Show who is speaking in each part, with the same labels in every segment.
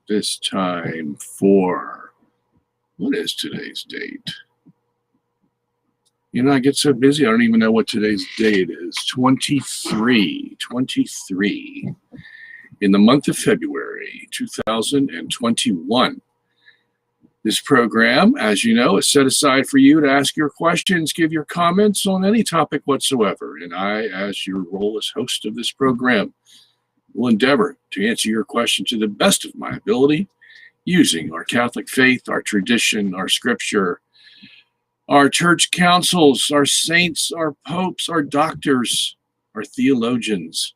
Speaker 1: this time for, what is today's date? You know, I get so busy, I don't even know what today's date is. 23 in the month of February, 2021. This program, as you know, is set aside for you to ask your questions, give your comments on any topic whatsoever. And I, as your role as host of this program, will endeavor to answer your question to the best of my ability, using our Catholic faith, our tradition, our scripture, our church councils, our saints, our popes, our doctors, our theologians,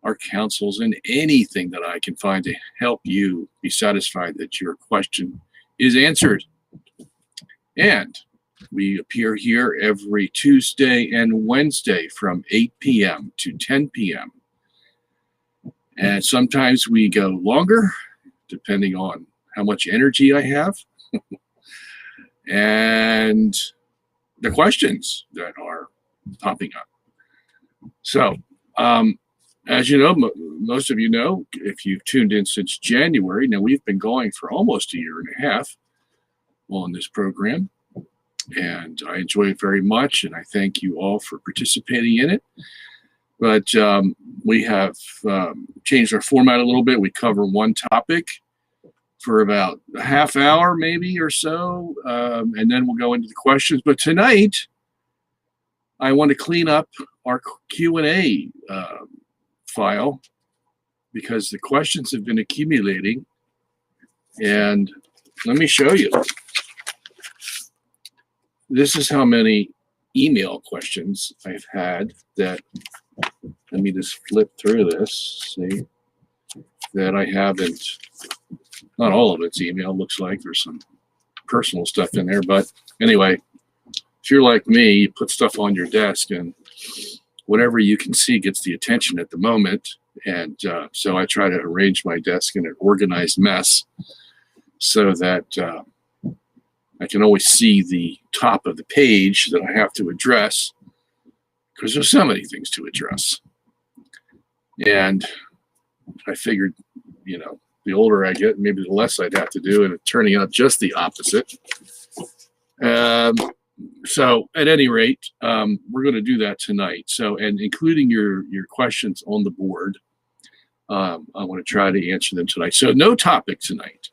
Speaker 1: our councils, and anything that I can find to help you be satisfied that your question is answered. And we appear here every Tuesday and Wednesday from 8 p.m. to 10 p.m. And sometimes we go longer, depending on how much energy I have and the questions that are popping up. So, as you know, most of you know, if you've tuned in since January, now we've been going for almost a year and a half on this program, and I enjoy it very much, and I thank you all for participating in it. But we have changed our format a little bit. We cover one topic for about a half hour, maybe, or so, and then we'll go into the questions. But tonight, I want to clean up our Q&A file because the questions have been accumulating. And let me show you. This is how many email questions I've had that, let me just flip through this, see, that I haven't, not all of it's email, looks like there's some personal stuff in there, but anyway, if you're like me, you put stuff on your desk and whatever you can see gets the attention at the moment, and so I try to arrange my desk in an organized mess so that I can always see the top of the page that I have to address, because there's so many things to address. And I figured, you know, the older I get, maybe the less I'd have to do, and it's turning out just the opposite. So at any rate, we're going to do that tonight. So, and including your questions on the board, I want to try to answer them tonight. So no topic tonight,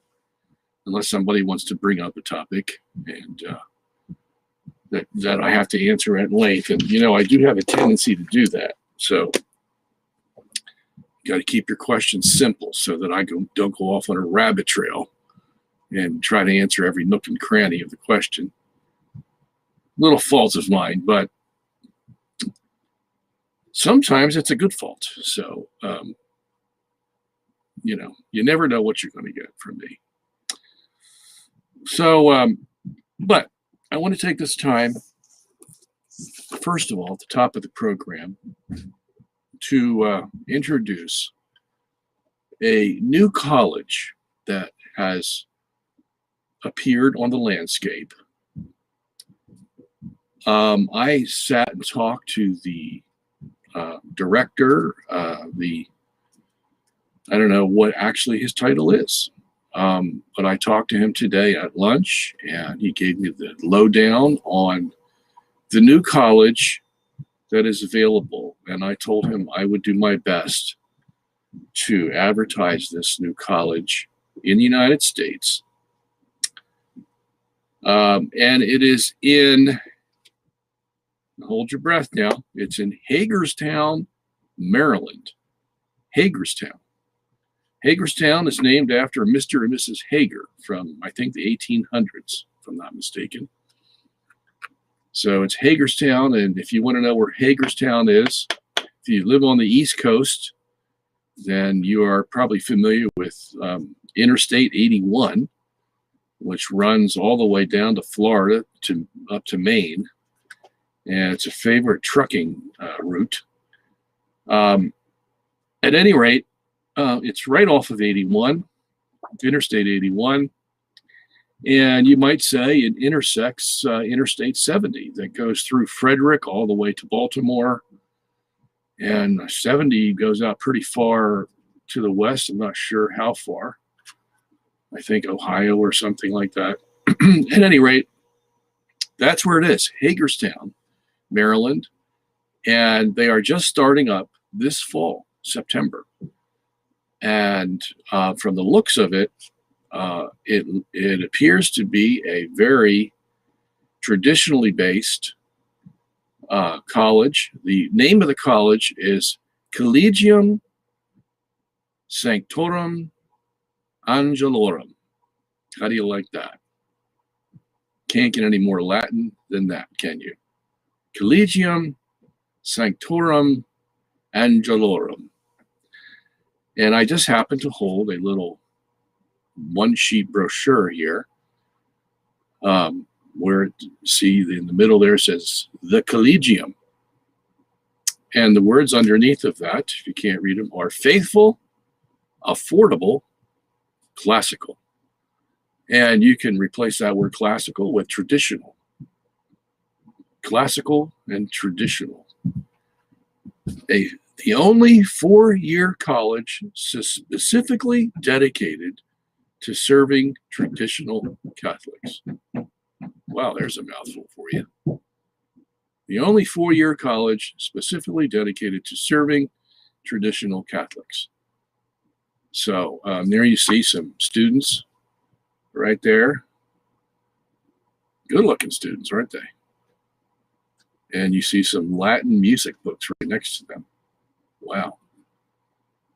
Speaker 1: unless somebody wants to bring up a topic and that I have to answer at length. And, you know, I do have a tendency to do that. So you got to keep your questions simple so that I don't go off on a rabbit trail and try to answer every nook and cranny of the question. Little fault of mine, but sometimes it's a good fault. So, you know, you never know what you're going to get from me. So, but I want to take this time, first of all, at the top of the program, to introduce a new college that has appeared on the landscape. I sat and talked to the director, I don't know what actually his title is, but I talked to him today at lunch, and he gave me the lowdown on the new college that is available. And I told him I would do my best to advertise this new college in the United States. And it is in, hold your breath now, it's in Hagerstown, Maryland. Hagerstown. Hagerstown is named after Mr. and Mrs. Hager from, I think, the 1800s, if I'm not mistaken. So it's Hagerstown, and if you want to know where Hagerstown is, if you live on the East Coast, then you are probably familiar with Interstate 81, which runs all the way down to Florida to up to Maine, and it's a favorite trucking route. At any rate, it's right off of 81, Interstate 81. And you might say it intersects Interstate 70 that goes through Frederick all the way to Baltimore. And 70 goes out pretty far to the west. I'm not sure how far. I think Ohio or something like that. At any rate, that's where it is, Hagerstown, Maryland. And they are just starting up this fall, September. And from the looks of it, it appears to be a very traditionally based college. The name of the college is Collegium Sanctorum Angelorum. How do you like that? Can't get any more Latin than that, can you? Collegium Sanctorum Angelorum. And I just happen to hold a little one-sheet brochure here, where, see, in the middle there says the Collegium. And the words underneath of that, if you can't read them, are faithful, affordable, classical. And you can replace that word classical with traditional. Classical and traditional. The only four-year college specifically dedicated to serving traditional Catholics. Wow, there's a mouthful for you. The only four-year college specifically dedicated to serving traditional Catholics. So there you see some students right there. Good-looking students, aren't they? And you see some Latin music books right next to them. Wow.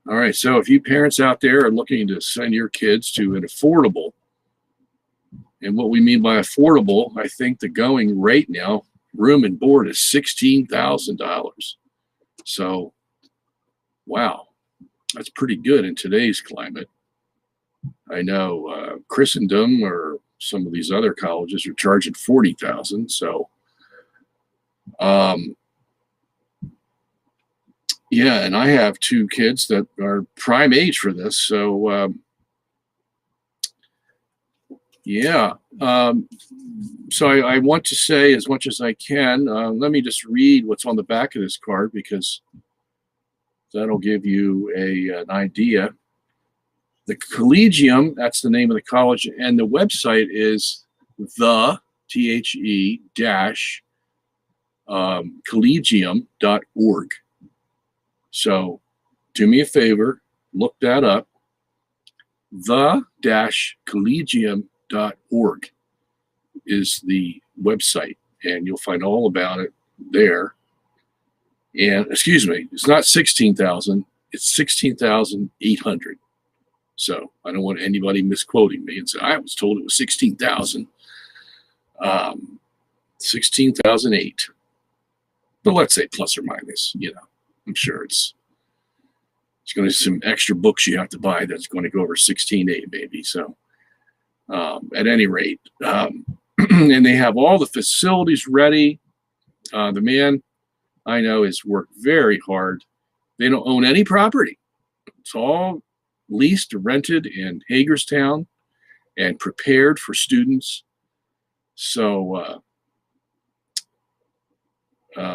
Speaker 1: All right, so if you parents out there are looking to send your kids to an affordable, and what we mean by affordable, I think the going rate now, room and board, is $16,000. So, wow, that's pretty good in today's climate. I know Christendom or some of these other colleges are charging $40,000. So, yeah, and I have two kids that are prime age for this. So, yeah. So I want to say as much as I can. Let me just read what's on the back of this card, because that'll give you an idea. The Collegium, that's the name of the college, and the website is the, T-H-E dash, collegium.org. So do me a favor, look that up, the-collegium.org is the website, and you'll find all about it there. And excuse me, it's not 16,000, it's 16,800. So I don't want anybody misquoting me and say, I was told it was 16,000. 16,008. But let's say plus or minus, you know. I'm sure it's going to be some extra books you have to buy that's going to go over 16.8 maybe. So at any rate, and they have all the facilities ready. The man I know has worked very hard. They don't own any property. It's all leased or rented in Hagerstown and prepared for students. So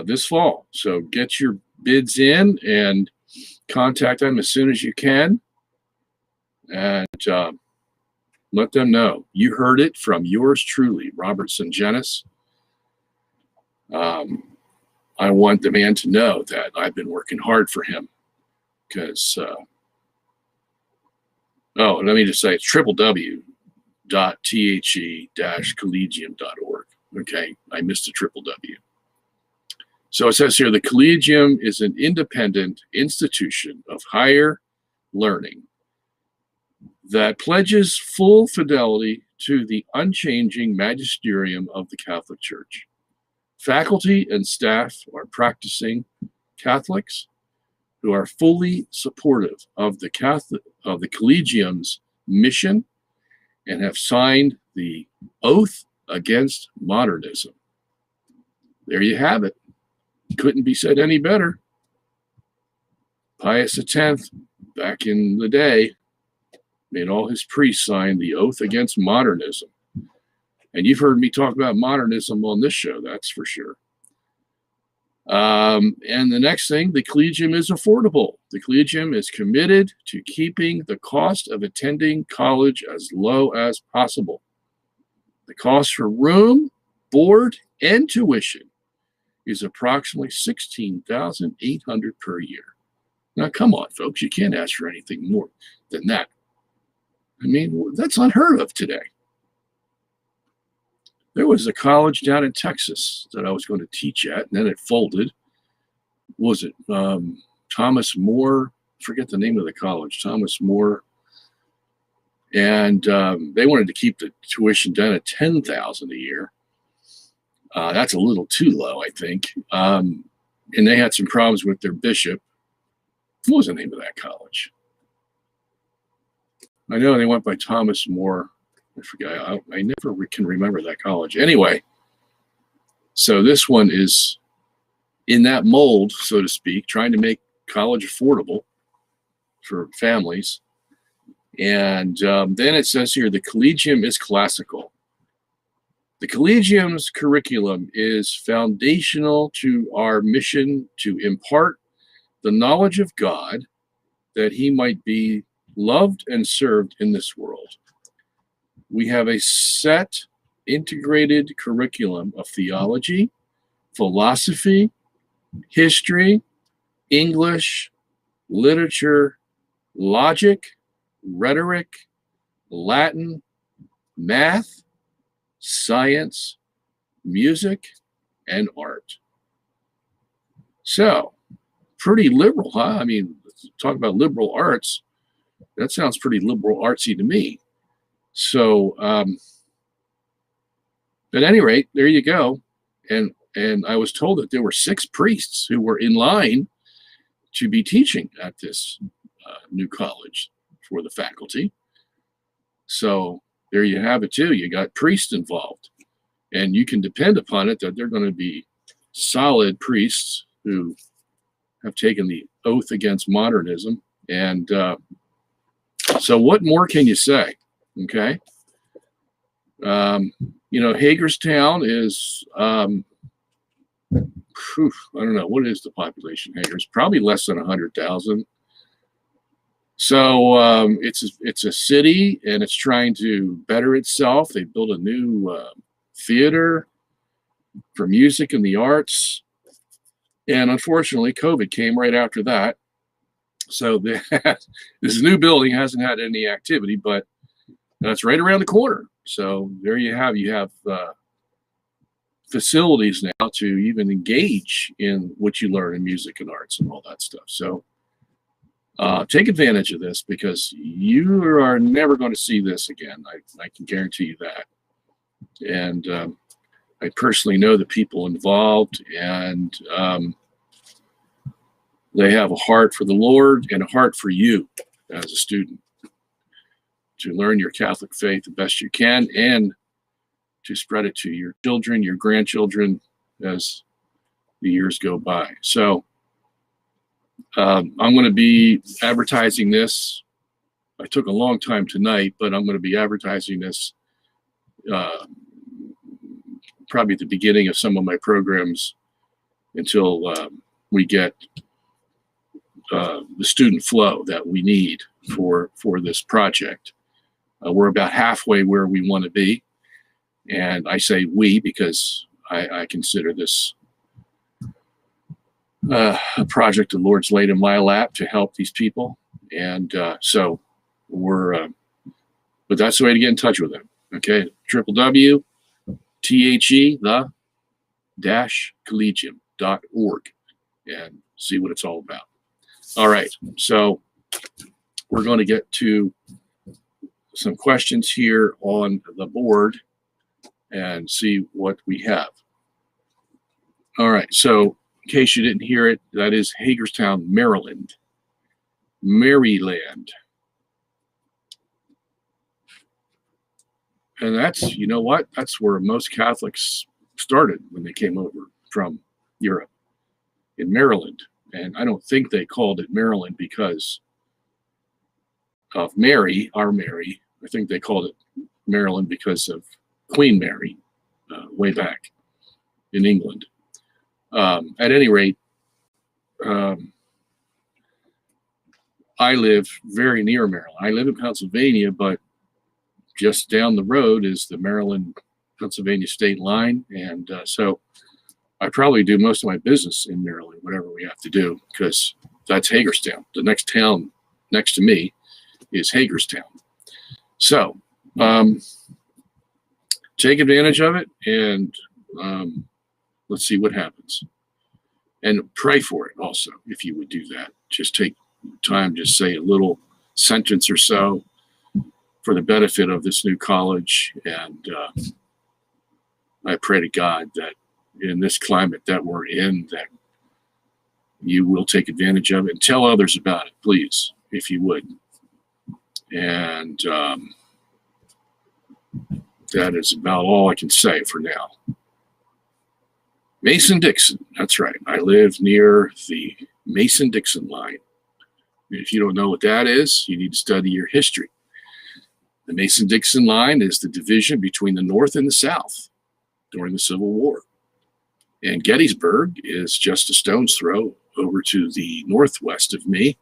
Speaker 1: this fall. So get your bids in and contact them as soon as you can, and let them know you heard it from yours truly, Robert Sungenis. I want the man to know that I've been working hard for him, because oh, let me just say it's www.the-collegium.org. Okay, I missed the triple W. So it says here, the Collegium is an independent institution of higher learning that pledges full fidelity to the unchanging magisterium of the Catholic Church. Faculty and staff are practicing Catholics who are fully supportive of the Collegium's mission and have signed the oath against modernism. There you have it. Couldn't be said any better. Pius X, back in the day, made all his priests sign the oath against modernism. And you've heard me talk about modernism on this show, that's for sure. And the next thing, the Collegium is affordable. The Collegium is committed to keeping the cost of attending college as low as possible. The cost for room, board, and tuition is approximately $16,800 per year. Now, come on, folks, you can't ask for anything more than that. I mean, that's unheard of today. There was a college down in Texas that I was going to teach at, and then it folded. Was it Thomas More? I forget the name of the college, Thomas More. And they wanted to keep the tuition down at $10,000 a year. That's a little too low, I think. And they had some problems with their bishop. What was the name of that college? I know they went by Thomas More. I forget. I never can remember that college. Anyway, so this one is in that mold, so to speak, trying to make college affordable for families. And then it says here, the Collegium is classical. The Collegium's curriculum is foundational to our mission to impart the knowledge of God, that he might be loved and served in this world. We have a set, integrated curriculum of theology, philosophy, history, English, literature, logic, rhetoric, Latin, math, science, music, and art. So, pretty liberal, huh? I mean, talk about liberal arts. That sounds pretty liberal artsy to me. So, at any rate, there you go. And I was told that there were 6 priests who were in line to be teaching at this new college for the faculty. So there you have it too. You got priests involved, and you can depend upon it that they're going to be solid priests who have taken the oath against modernism. And so what more can you say? Okay. You know, Hagerstown is, I don't know, what is the population? It's probably less than 100,000. So it's a city, and it's trying to better itself. They built a new theater for music and the arts. And unfortunately, COVID came right after that. So this new building hasn't had any activity, but that's right around the corner. So there you have facilities now to even engage in what you learn in music and arts and all that stuff. So take advantage of this, because you are never going to see this again. I can guarantee you that. And I personally know the people involved, and they have a heart for the Lord and a heart for you as a student, to learn your Catholic faith the best you can, and to spread it to your children, your grandchildren, as the years go by. So I'm going to be advertising this. I took a long time tonight, but I'm going to be advertising this probably at the beginning of some of my programs until we get the student flow that we need for this project. We're about halfway where we want to be. And I say we because I consider this a project the Lord's laid in my lap to help these people. And so we're, but that's the way to get in touch with them. Okay, www.the-collegium.org and see what it's all about. All right, so we're going to get to some questions here on the board and see what we have. All right, so in case you didn't hear it, that is Hagerstown, Maryland. Maryland. And that's, you know what? That's where most Catholics started when they came over from Europe, in Maryland. And I don't think they called it Maryland because of Mary, our Mary. I think they called it Maryland because of Queen Mary way back in England. At any rate, I live very near Maryland. I live in Pennsylvania, but just down the road is the Maryland-Pennsylvania state line. And so I probably do most of my business in Maryland, whatever we have to do, because that's Hagerstown. The next town next to me is Hagerstown. So take advantage of it, and let's see what happens. And pray for it also, if you would do that. Just take time, just say a little sentence or so for the benefit of this new college. And I pray to God that in this climate that we're in, that you will take advantage of it and tell others about it, please, if you would. And that is about all I can say for now. Mason-Dixon, that's right. I live near the Mason-Dixon line. If you don't know what that is, you need to study your history. The Mason-Dixon line is the division between the North and the South during the Civil War. And Gettysburg is just a stone's throw over to the northwest of me.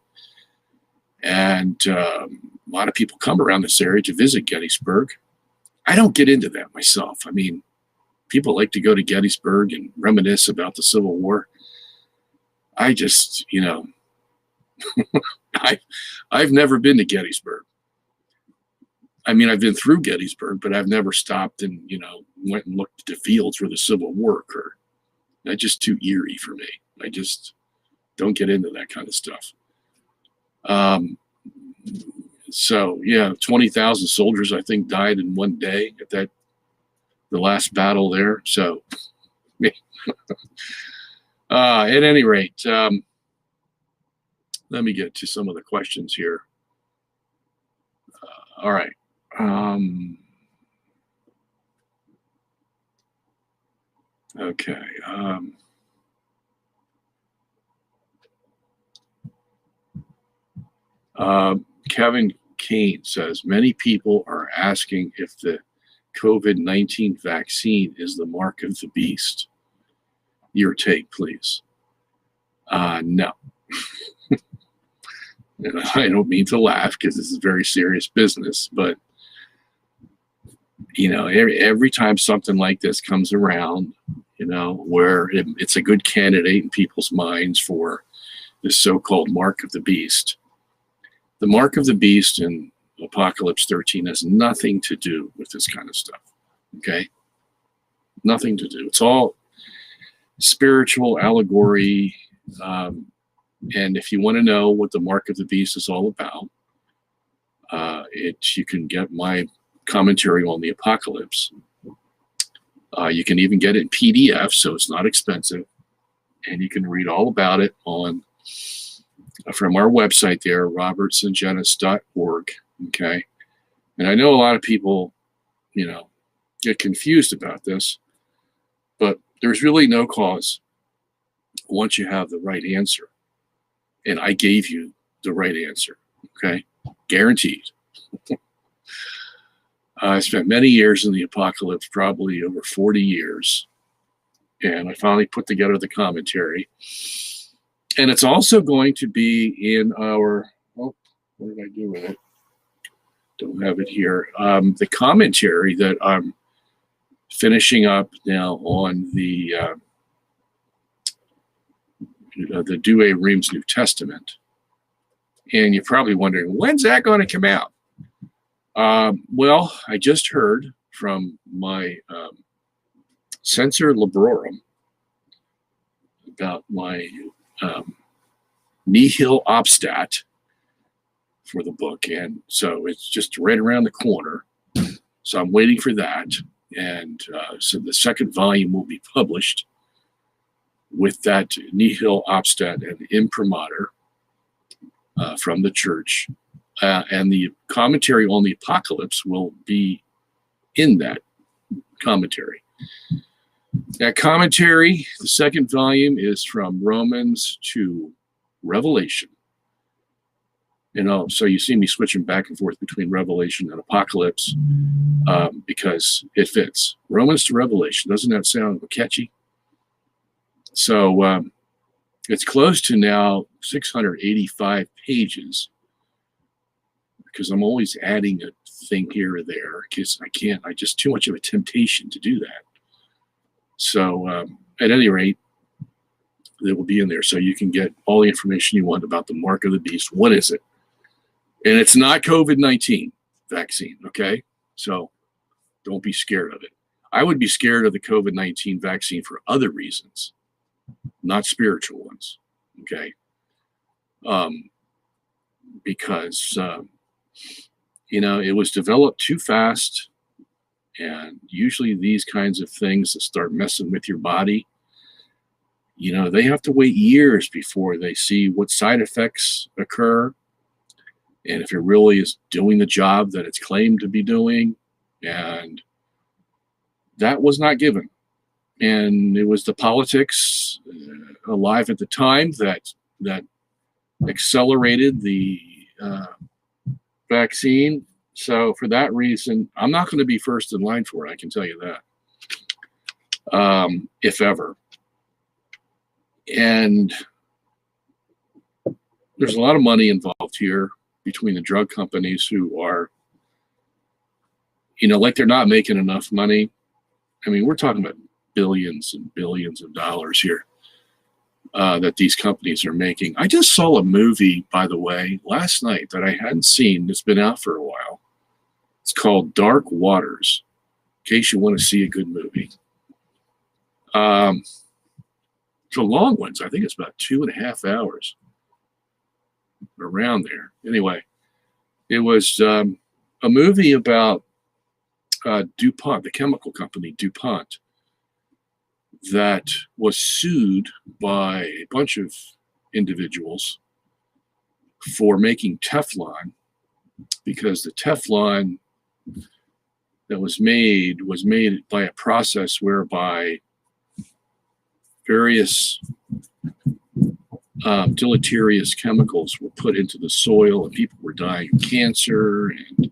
Speaker 1: And a lot of people come around this area to visit Gettysburg. I don't get into that myself. I mean, people like to go to Gettysburg and reminisce about the Civil War. I just, you know, I've never been to Gettysburg. I mean, I've been through Gettysburg, but I've never stopped and, you know, went and looked at the fields where the Civil War occurred. That's just too eerie for me. I just don't get into that kind of stuff. So yeah, 20,000 soldiers, I think, died in one day at the last battle there. So at any rate, let me get to some of the questions here. All right. Okay. Kevin Kane says, many people are asking if the COVID-19 vaccine is the mark of the beast. Your take, please. No. And I don't mean to laugh because this is very serious business, but you know, every time something like this comes around, you know, where it's a good candidate in people's minds for this so-called mark of the beast. The mark of the beast in Apocalypse 13 has nothing to do with this kind of stuff. Okay? Nothing to do. It's all spiritual allegory. And if you want to know what the mark of the beast is all about, you can get my commentary on the Apocalypse. You can even get it in PDF, so it's not expensive. And you can read all about it on from our website there, robertsongenis.org. Okay. And I know a lot of people, you know, get confused about this, but there's really no cause once you have the right answer. And I gave you the right answer. Okay. Guaranteed. I spent many years in the Apocalypse, probably over 40 years. And I finally put together the commentary. And it's also going to be in our, oh, what did I do with it? Don't have it here. The commentary that I'm finishing up now on the Douay Rheims New Testament. And you're probably wondering, when's that going to come out? Well, I just heard from my censor librorum about my nihil obstat for the book, and so it's just right around the corner. So I'm waiting for that, and so the second volume will be published with that nihil obstat and imprimatur from the church, and the commentary on the Apocalypse will be in that commentary. That commentary, the second volume, is from Romans to Revelation. You know, so you see me switching back and forth between Revelation and Apocalypse because it fits. Romans to Revelation. Doesn't that sound catchy? So it's close to now 685 pages, because I'm always adding a thing here or there, because I just too much of a temptation to do that. So at any rate, it will be in there, so you can get all the information you want about the mark of the beast. What is it? And it's not COVID-19 vaccine, okay? So don't be scared of it. I would be scared of the COVID-19 vaccine for other reasons, not spiritual ones, okay? Because, it was developed too fast, and usually these kinds of things that start messing with your body, they have to wait years before they see what side effects occur, and if it really is doing the job that it's claimed to be doing. And that was not given. And it was the politics alive at the time that accelerated the vaccine. So for that reason, I'm not going to be first in line for it, I can tell you that, if ever. And there's a lot of money involved here between the drug companies, who are, like they're not making enough money. I mean, we're talking about billions and billions of dollars here that these companies are making. I just saw a movie, by the way, last night that I hadn't seen. It's been out for a while. It's called Dark Waters, in case you want to see a good movie. It's a long one. I think it's about 2.5 hours, around there. Anyway, it was a movie about DuPont, the chemical company DuPont, that was sued by a bunch of individuals for making Teflon, because the Teflon that was made by a process whereby various deleterious chemicals were put into the soil, and people were dying of cancer, and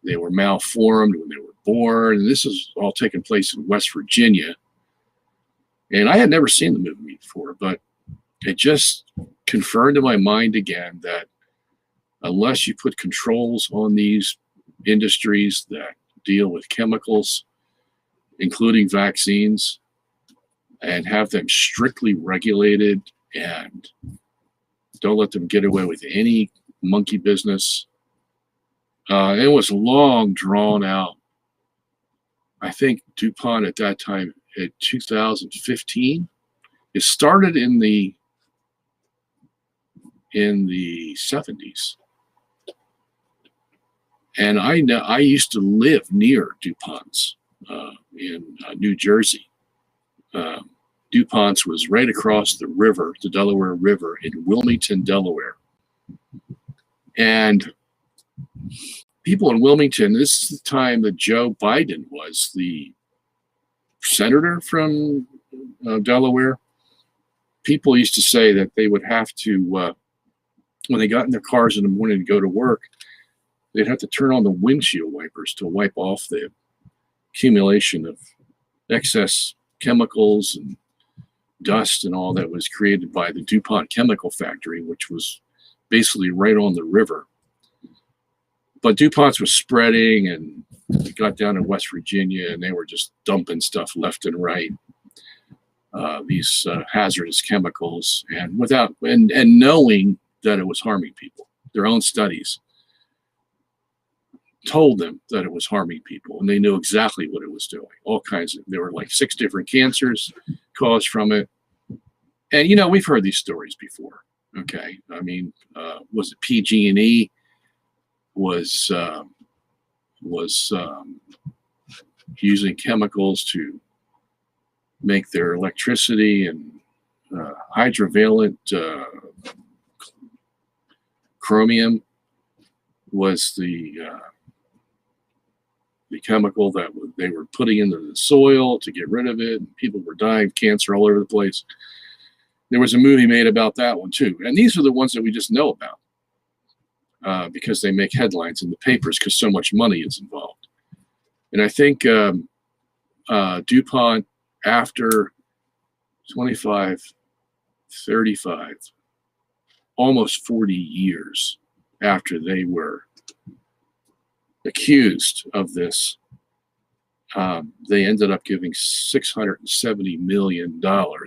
Speaker 1: they were malformed when they were born. And this is all taking place in West Virginia. And I had never seen the movie before, but it just confirmed in my mind again that unless you put controls on these industries that deal with chemicals, including vaccines, and have them strictly regulated, and don't let them get away with any monkey business. It was long drawn out. I think DuPont at that time, in 2015, it started in the 70s. And I used to live near DuPont's in New Jersey. DuPont's was right across the river, the Delaware River, in Wilmington, Delaware. And people in Wilmington, this is the time that Joe Biden was the senator from Delaware. People used to say that they would have to, when they got in their cars in the morning to go to work, they'd have to turn on the windshield wipers to wipe off the accumulation of excess chemicals and dust and all that was created by the DuPont chemical factory, which was basically right on the river. But DuPont's was spreading, and it got down in West Virginia, and they were just dumping stuff left and right, these hazardous chemicals, and and knowing that it was harming people. Their own studies told them that it was harming people, and they knew exactly what it was doing. All kinds of, there were like 6 different cancers caused from it. And we've heard these stories before. Okay, I mean, was it PG&E was using chemicals to make their electricity, and hydrovalent chromium was the chemical that they were putting into the soil to get rid of it. And people were dying of cancer all over the place. There was a movie made about that one too. And these are the ones that we just know about because they make headlines in the papers because so much money is involved. And I think DuPont, after 25, 35, almost 40 years after they were accused of this, they ended up giving $670 million to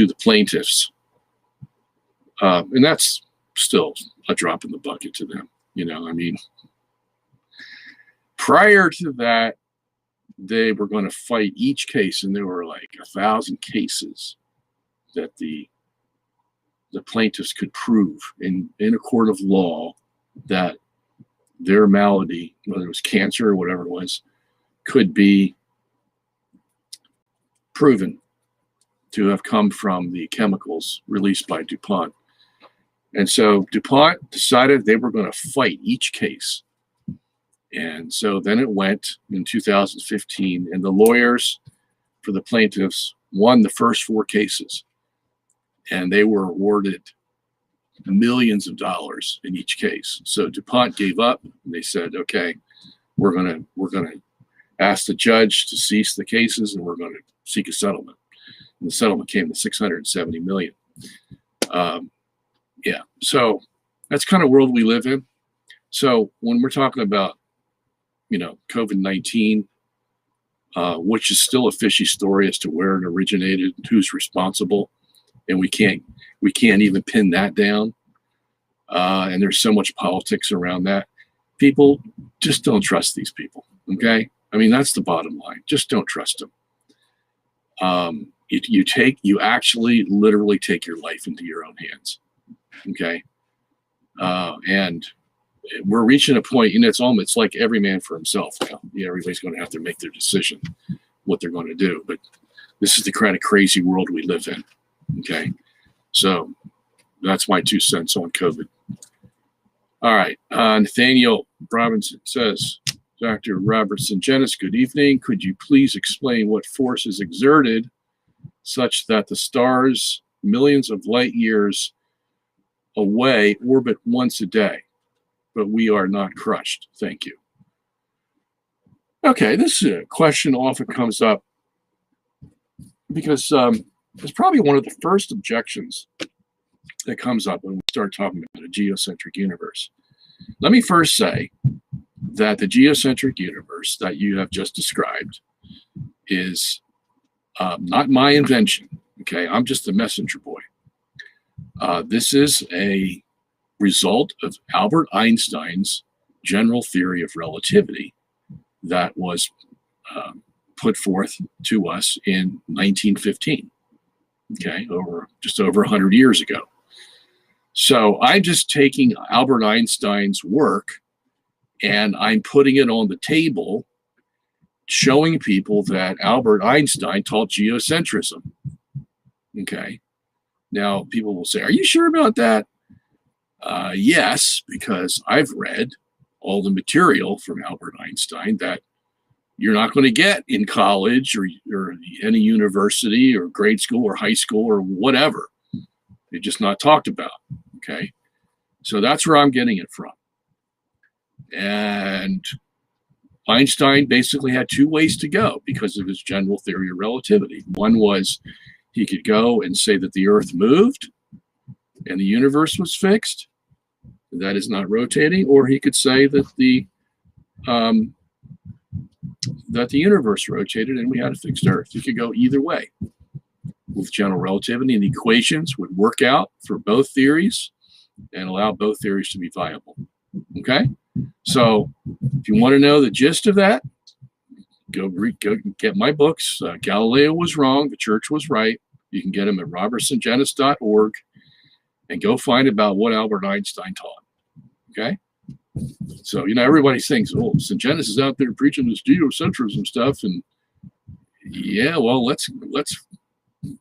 Speaker 1: the plaintiffs. And that's still a drop in the bucket to them. You know, I mean, prior to that, they were going to fight each case, and there were like 1,000 cases that the plaintiffs could prove in a court of law that their malady, whether it was cancer or whatever it was, could be proven to have come from the chemicals released by DuPont. And so DuPont decided they were going to fight each case. And so then it went in 2015, and the lawyers for the plaintiffs won the first 4 cases. And they were awarded millions of dollars in each case. So DuPont gave up, and they said, okay, we're gonna ask the judge to cease the cases, and we're going to seek a settlement. And the settlement came to $670 million. Yeah, so that's kind of world we live in. So when we're talking about, you know, COVID-19, which is still a fishy story as to where it originated, who's responsible, and we can't even pin that down. And there's so much politics around that. People just don't trust these people. Okay, I mean, that's the bottom line. Just don't trust them. You actually literally take your life into your own hands. Okay, and we're reaching a point, and it's like every man for himself now. Yeah, everybody's going to have to make their decision what they're going to do. But this is the kind of crazy world we live in. Okay, so that's my 2 cents on COVID. All right, Nathaniel Robinson says, Dr. Robert Sungenis, good evening. Could you please explain what force is exerted such that the stars millions of light years away orbit once a day, but we are not crushed? Thank you. Okay, this question often comes up because it's probably one of the first objections that comes up when we start talking about a geocentric universe. Let me first say that the geocentric universe that you have just described is not my invention. Okay, I'm just the messenger boy. This is a result of Albert Einstein's general theory of relativity that was put forth to us in 1915. Okay, just over 100 years ago. So I'm just taking Albert Einstein's work and I'm putting it on the table, showing people that Albert Einstein taught geocentrism. Okay. Now people will say, are you sure about that? Yes, because I've read all the material from Albert Einstein that you're not going to get in college or any university or grade school or high school or whatever. They're just not talked about. Okay. So that's where I'm getting it from. And Einstein basically had 2 ways to go because of his general theory of relativity. One was he could go and say that the Earth moved and the universe was fixed, that is not rotating, or he could say that the universe rotated and we had a fixed Earth. He could go either way with general relativity, and the equations would work out for both theories and allow both theories to be viable. Okay, so if you want to know the gist of that, go get my books. Galileo was wrong, the church was right. You can get them at robertsungenis.org and go find about what Albert Einstein taught. Okay, so everybody thinks, oh, Sungenis is out there preaching this geocentrism stuff, and yeah, well, let's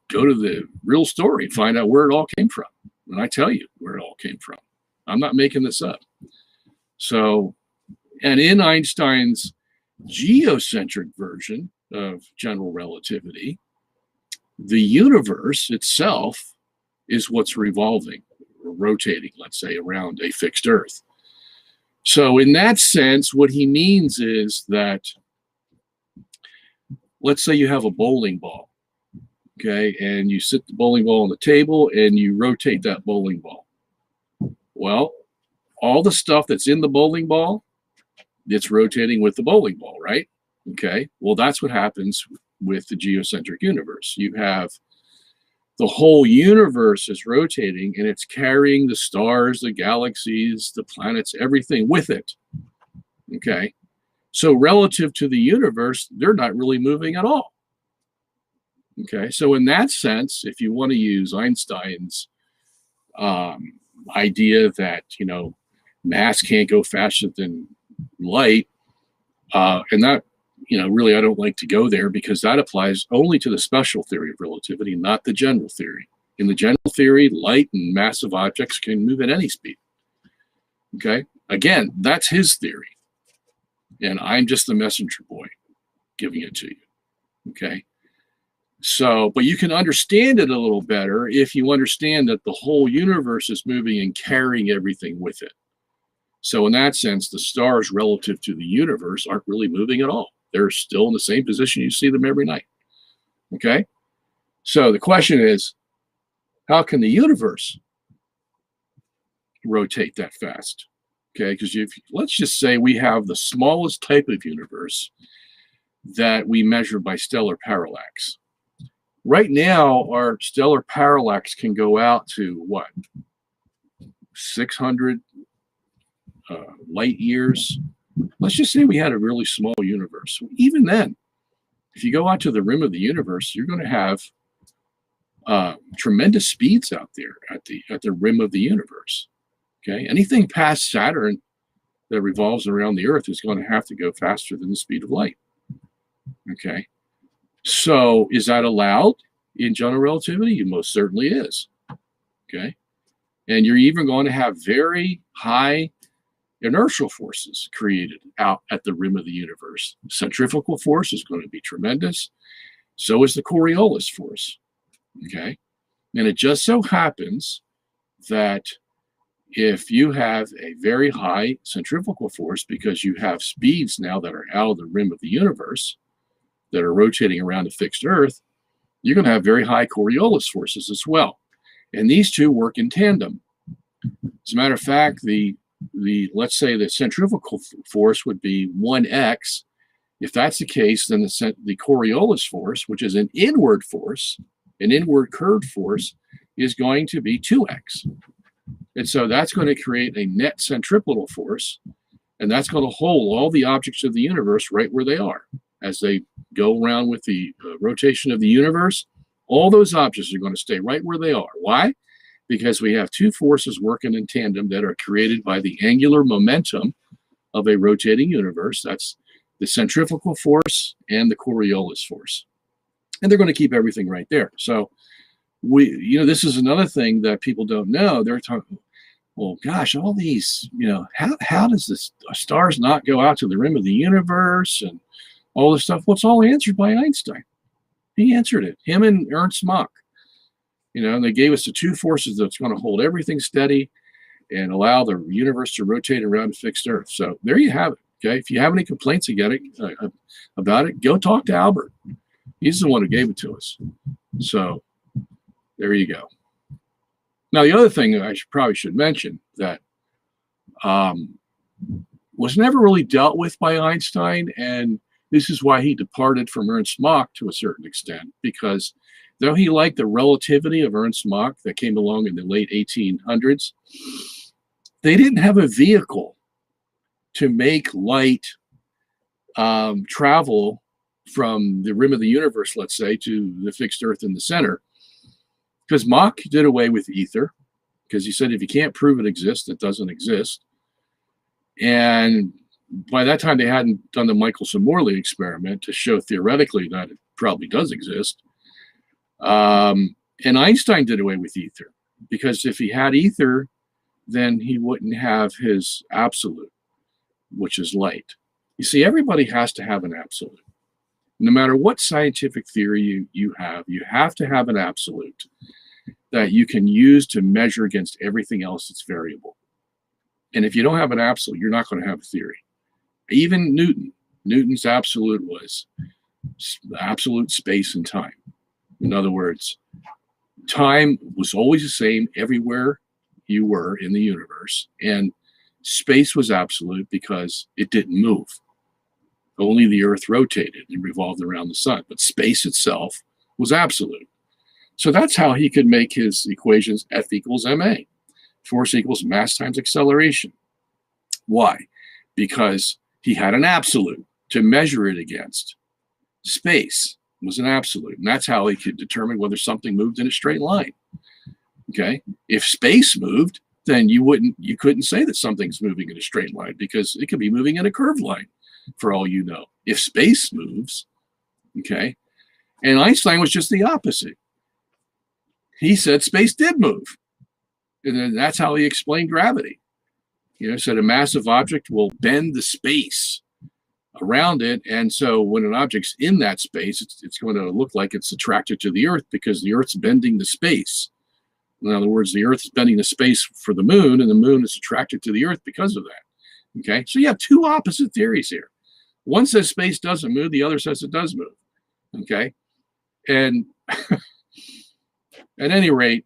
Speaker 1: go to the real story and find out where it all came from. And I tell you where it all came from. I'm not making this up. So, and in Einstein's geocentric version of general relativity, the universe itself is what's revolving or rotating, let's say, around a fixed Earth. So in that sense, what he means is that, let's say you have a bowling ball, okay, and you sit the bowling ball on the table and you rotate that bowling ball. Well, all the stuff that's in the bowling ball, it's rotating with the bowling ball, right? Okay, well, that's what happens with the geocentric universe. You have the whole universe is rotating and it's carrying the stars, the galaxies, the planets, everything with it. Okay, so relative to the universe, they're not really moving at all. Okay, so in that sense, if you want to use Einstein's idea that, mass can't go faster than light, and that, really I don't like to go there because that applies only to the special theory of relativity, not the general theory. In the general theory, light and massive objects can move at any speed. Okay, again, that's his theory. And I'm just the messenger boy giving it to you. Okay. So, but you can understand it a little better if you understand that the whole universe is moving and carrying everything with it. So in that sense, the stars relative to the universe aren't really moving at all. They're still in the same position you see them every night. Okay. So the question is, how can the universe rotate that fast? Okay, because let's just say we have the smallest type of universe that we measure by stellar parallax. Right now, our stellar parallax can go out to what? 600 light years. Let's just say we had a really small universe. Even then, if you go out to the rim of the universe, you're going to have tremendous speeds out there at the rim of the universe. Okay, anything past Saturn that revolves around the Earth is going to have to go faster than the speed of light. Okay, so is that allowed in general relativity? It most certainly is. Okay, and you're even going to have very high inertial forces created out at the rim of the universe. Centrifugal force is going to be tremendous. So is the Coriolis force. Okay, and it just so happens that if you have a very high centrifugal force, because you have speeds now that are out of the rim of the universe that are rotating around a fixed Earth, you're going to have very high Coriolis forces as well. And these two work in tandem. As a matter of fact, let's say the centrifugal force would be 1x. If that's the case, then the Coriolis force, which is an inward force, an inward curved force, is going to be 2x. And so that's going to create a net centripetal force, and that's going to hold all the objects of the universe right where they are. As they go around with the rotation of the universe, all those objects are going to stay right where they are. Why? Because we have two forces working in tandem that are created by the angular momentum of a rotating universe. That's the centrifugal force and the Coriolis force. And they're going to keep everything right there. So this is another thing that people don't know. They're talking, well, gosh, all these, how does the stars not go out to the rim of the universe and all this stuff? Well, it's all answered by Einstein. He answered it, him and Ernst Mach. And they gave us the two forces that's going to hold everything steady and allow the universe to rotate around a fixed Earth. So there you have it. Okay, if you have any complaints about it, go talk to Albert. He's the one who gave it to us. So there you go. Now, the other thing that I probably should mention that was never really dealt with by Einstein, and this is why he departed from Ernst Mach to a certain extent, because though he liked the relativity of Ernst Mach that came along in the late 1800s, they didn't have a vehicle to make light travel from the rim of the universe, let's say, to the fixed Earth in the center. Because Mach did away with ether, because he said if you can't prove it exists, it doesn't exist. And by that time, they hadn't done the Michelson-Morley experiment to show theoretically that it probably does exist. And Einstein did away with ether, because if he had ether, then he wouldn't have his absolute, which is light. You see, everybody has to have an absolute. No matter what scientific theory you have to have an absolute that you can use to measure against everything else that's variable. And if you don't have an absolute, you're not going to have a theory. Even Newton's absolute was absolute space and time. In other words, time was always the same everywhere you were in the universe, and space was absolute because it didn't move. Only the Earth rotated and revolved around the sun, but space itself was absolute. So that's how he could make his equations F equals ma. Force equals mass times acceleration. Why? Because he had an absolute to measure it against. Space was an absolute, and that's how he could determine whether something moved in a straight line. Okay? If space moved, then you couldn't say that something's moving in a straight line, because it could be moving in a curved line for all you know. If space moves, okay? And Einstein was just the opposite. He said space did move. And then that's how he explained gravity. Said a massive object will bend the space around it. And so when an object's in that space, it's going to look like it's attracted to the Earth because the Earth's bending the space. In other words, the Earth is bending the space for the moon, and the moon is attracted to the Earth because of that. Okay, so you have two opposite theories here. One says space doesn't move, the other says it does move. Okay, and at any rate,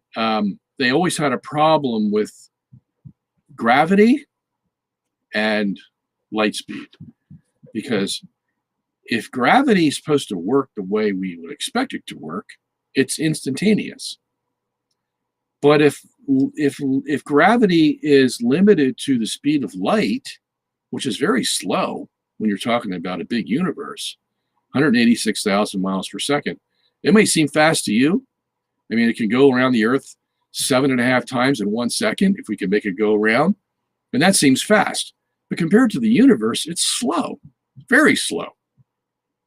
Speaker 1: they always had a problem with gravity and light speed, because if gravity is supposed to work the way we would expect it to work, it's instantaneous. But if gravity is limited to the speed of light, which is very slow when you're talking about a big universe, 186,000 miles per second, it may seem fast to you. I mean, it can go around the Earth 7.5 times in 1 second if we can make it go around, and that seems fast. But compared to the universe, it's slow, very slow.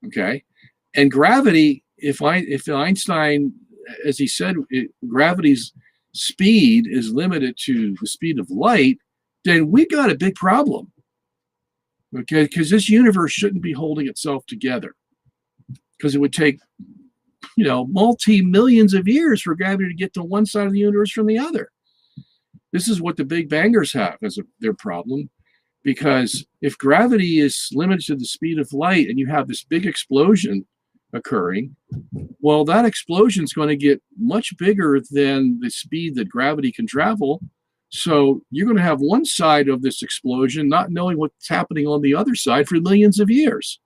Speaker 1: Okay, and gravity, if Einstein, as he said, gravity's speed is limited to the speed of light, then we got a big problem. Okay, because this universe shouldn't be holding itself together, because it would take multi-millions of years for gravity to get to one side of the universe from the other. This is what the Big Bangers have as their problem, because if gravity is limited to the speed of light and you have this big explosion occurring, well, that explosion is going to get much bigger than the speed that gravity can travel. So you're going to have one side of this explosion not knowing what's happening on the other side for millions of years.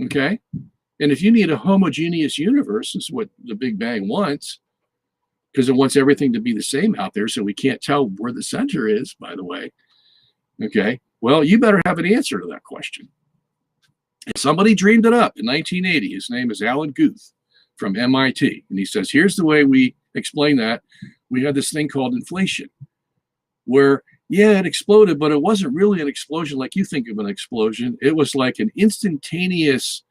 Speaker 1: Okay? And if you need a homogeneous universe, this is what the Big Bang wants, because it wants everything to be the same out there, so we can't tell where the center is, by the way. Okay? Well, you better have an answer to that question. And somebody dreamed it up in 1980. His name is Alan Guth from MIT. And he says, here's the way we explain that. We had this thing called inflation, where, yeah, it exploded, but it wasn't really an explosion like you think of an explosion. It was like an instantaneous,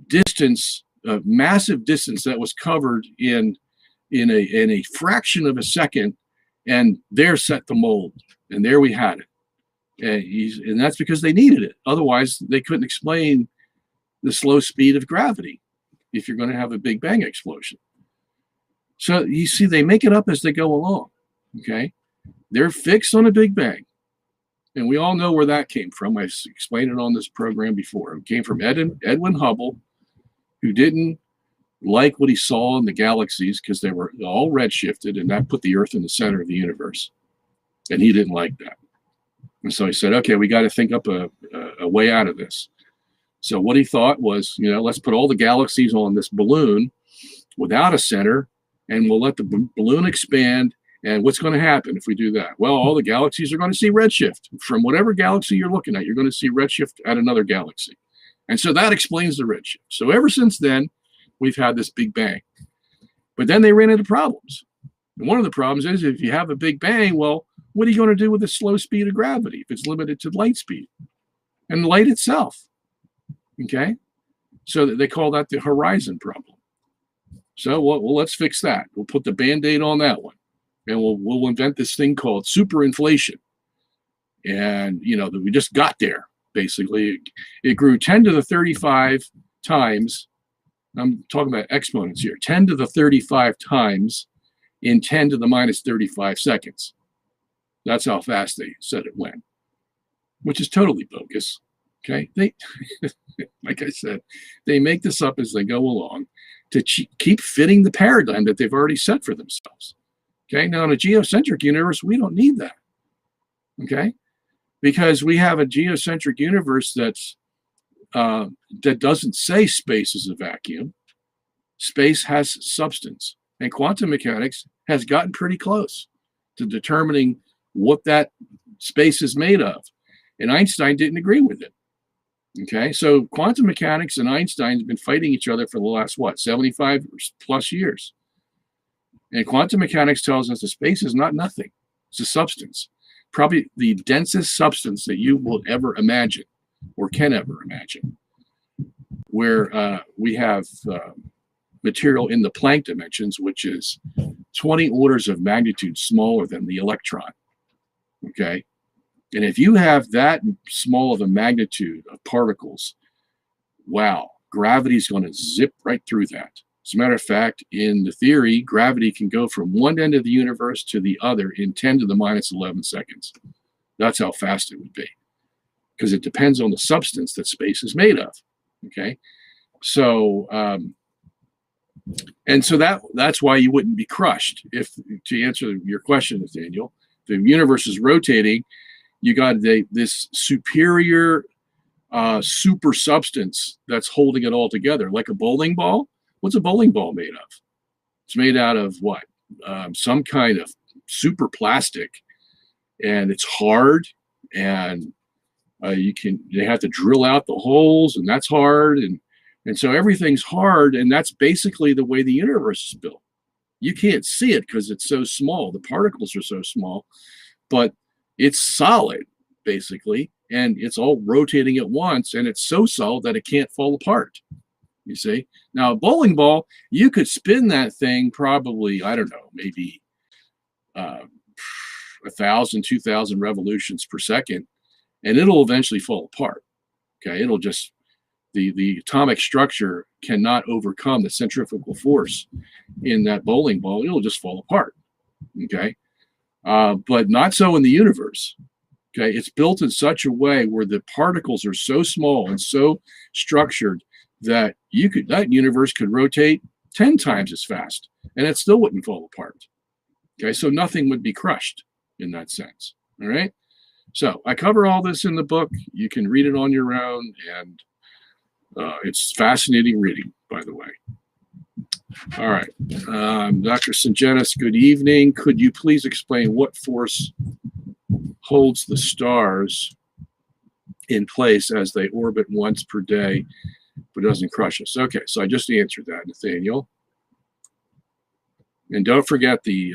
Speaker 1: distance, a massive distance that was covered in a fraction of a second, and there set the mold, and there we had it. And that's because they needed it. Otherwise, they couldn't explain the slow speed of gravity if you're going to have a Big Bang explosion. So you see, they make it up as they go along. Okay, they're fixed on a Big Bang, and we all know where that came from. I've explained it on this program before. It came from Edwin Hubble, who didn't like what he saw in the galaxies because they were all redshifted, and that put the Earth in the center of the universe, and he didn't like that. And so he said, okay, we got to think up a way out of this. So what he thought was, let's put all the galaxies on this balloon without a center, and we'll let the balloon expand. And what's going to happen if we do that? Well, all the galaxies are going to see redshift. From whatever galaxy you're looking at, you're going to see redshift at another galaxy. And so that explains the redshift. So ever since then, we've had this Big Bang. But then they ran into problems. And one of the problems is if you have a Big Bang, well, what are you going to do with the slow speed of gravity if it's limited to light speed and light itself? Okay, so they call that the horizon problem. So well, let's fix that. We'll put the Band-Aid on that one, and we'll invent this thing called superinflation. And that we just got there. Basically, it grew 10 to the 35 times. I'm talking about exponents here. 10 to the 35 times in 10 to the minus 35 seconds. That's how fast they said it went, which is totally bogus. Okay, Like I said, they make this up as they go along to keep fitting the paradigm that they've already set for themselves. Okay, now in a geocentric universe, we don't need that. Okay, because we have a geocentric universe that's that doesn't say space is a vacuum. Space has substance, and quantum mechanics has gotten pretty close to determining what that space is made of. And Einstein didn't agree with it. Okay, so quantum mechanics and Einstein have been fighting each other for the last, what, 75 plus years. And quantum mechanics tells us that space is not nothing. It's a substance, probably the densest substance that you will ever imagine or can ever imagine, where we have material in the Planck dimensions, which is 20 orders of magnitude smaller than the electron. Okay, and if you have that small of a magnitude of particles, wow, gravity is going to zip right through that. As a matter of fact, in the theory, gravity can go from one end of the universe to the other in 10 to the minus 11 seconds. That's how fast it would be, because it depends on the substance that space is made of. Okay, so and so that's why you wouldn't be crushed. If, to answer your question, Nathaniel, the universe is rotating. You got this superior super substance that's holding it all together, like a bowling ball. What's a bowling ball made of? It's made out of what? Some kind of super plastic, and it's hard, and they have to drill out the holes, and that's hard, and so everything's hard, and that's basically the way the universe is built. You can't see it because it's so small. The particles are so small, but it's solid, basically, and it's all rotating at once, and it's so solid that it can't fall apart. You see? Now, a bowling ball, you could spin that thing probably, I don't know, maybe 1,000, 2,000 revolutions per second, and it'll eventually fall apart. Okay, it'll just, the atomic structure cannot overcome the centrifugal force in that bowling ball. It'll just fall apart. Okay, but not so in the universe. Okay, it's built in such a way where the particles are so small and so structured that that universe could rotate 10 times as fast, and it still wouldn't fall apart. Okay, so nothing would be crushed in that sense. All right, so I cover all this in the book. You can read it on your own, and it's fascinating reading, by the way. All right, Dr. Sungenis, good evening. Could you please explain what force holds the stars in place as they orbit once per day, but doesn't crush us? Okay, so I just answered that, Nathaniel. And don't forget the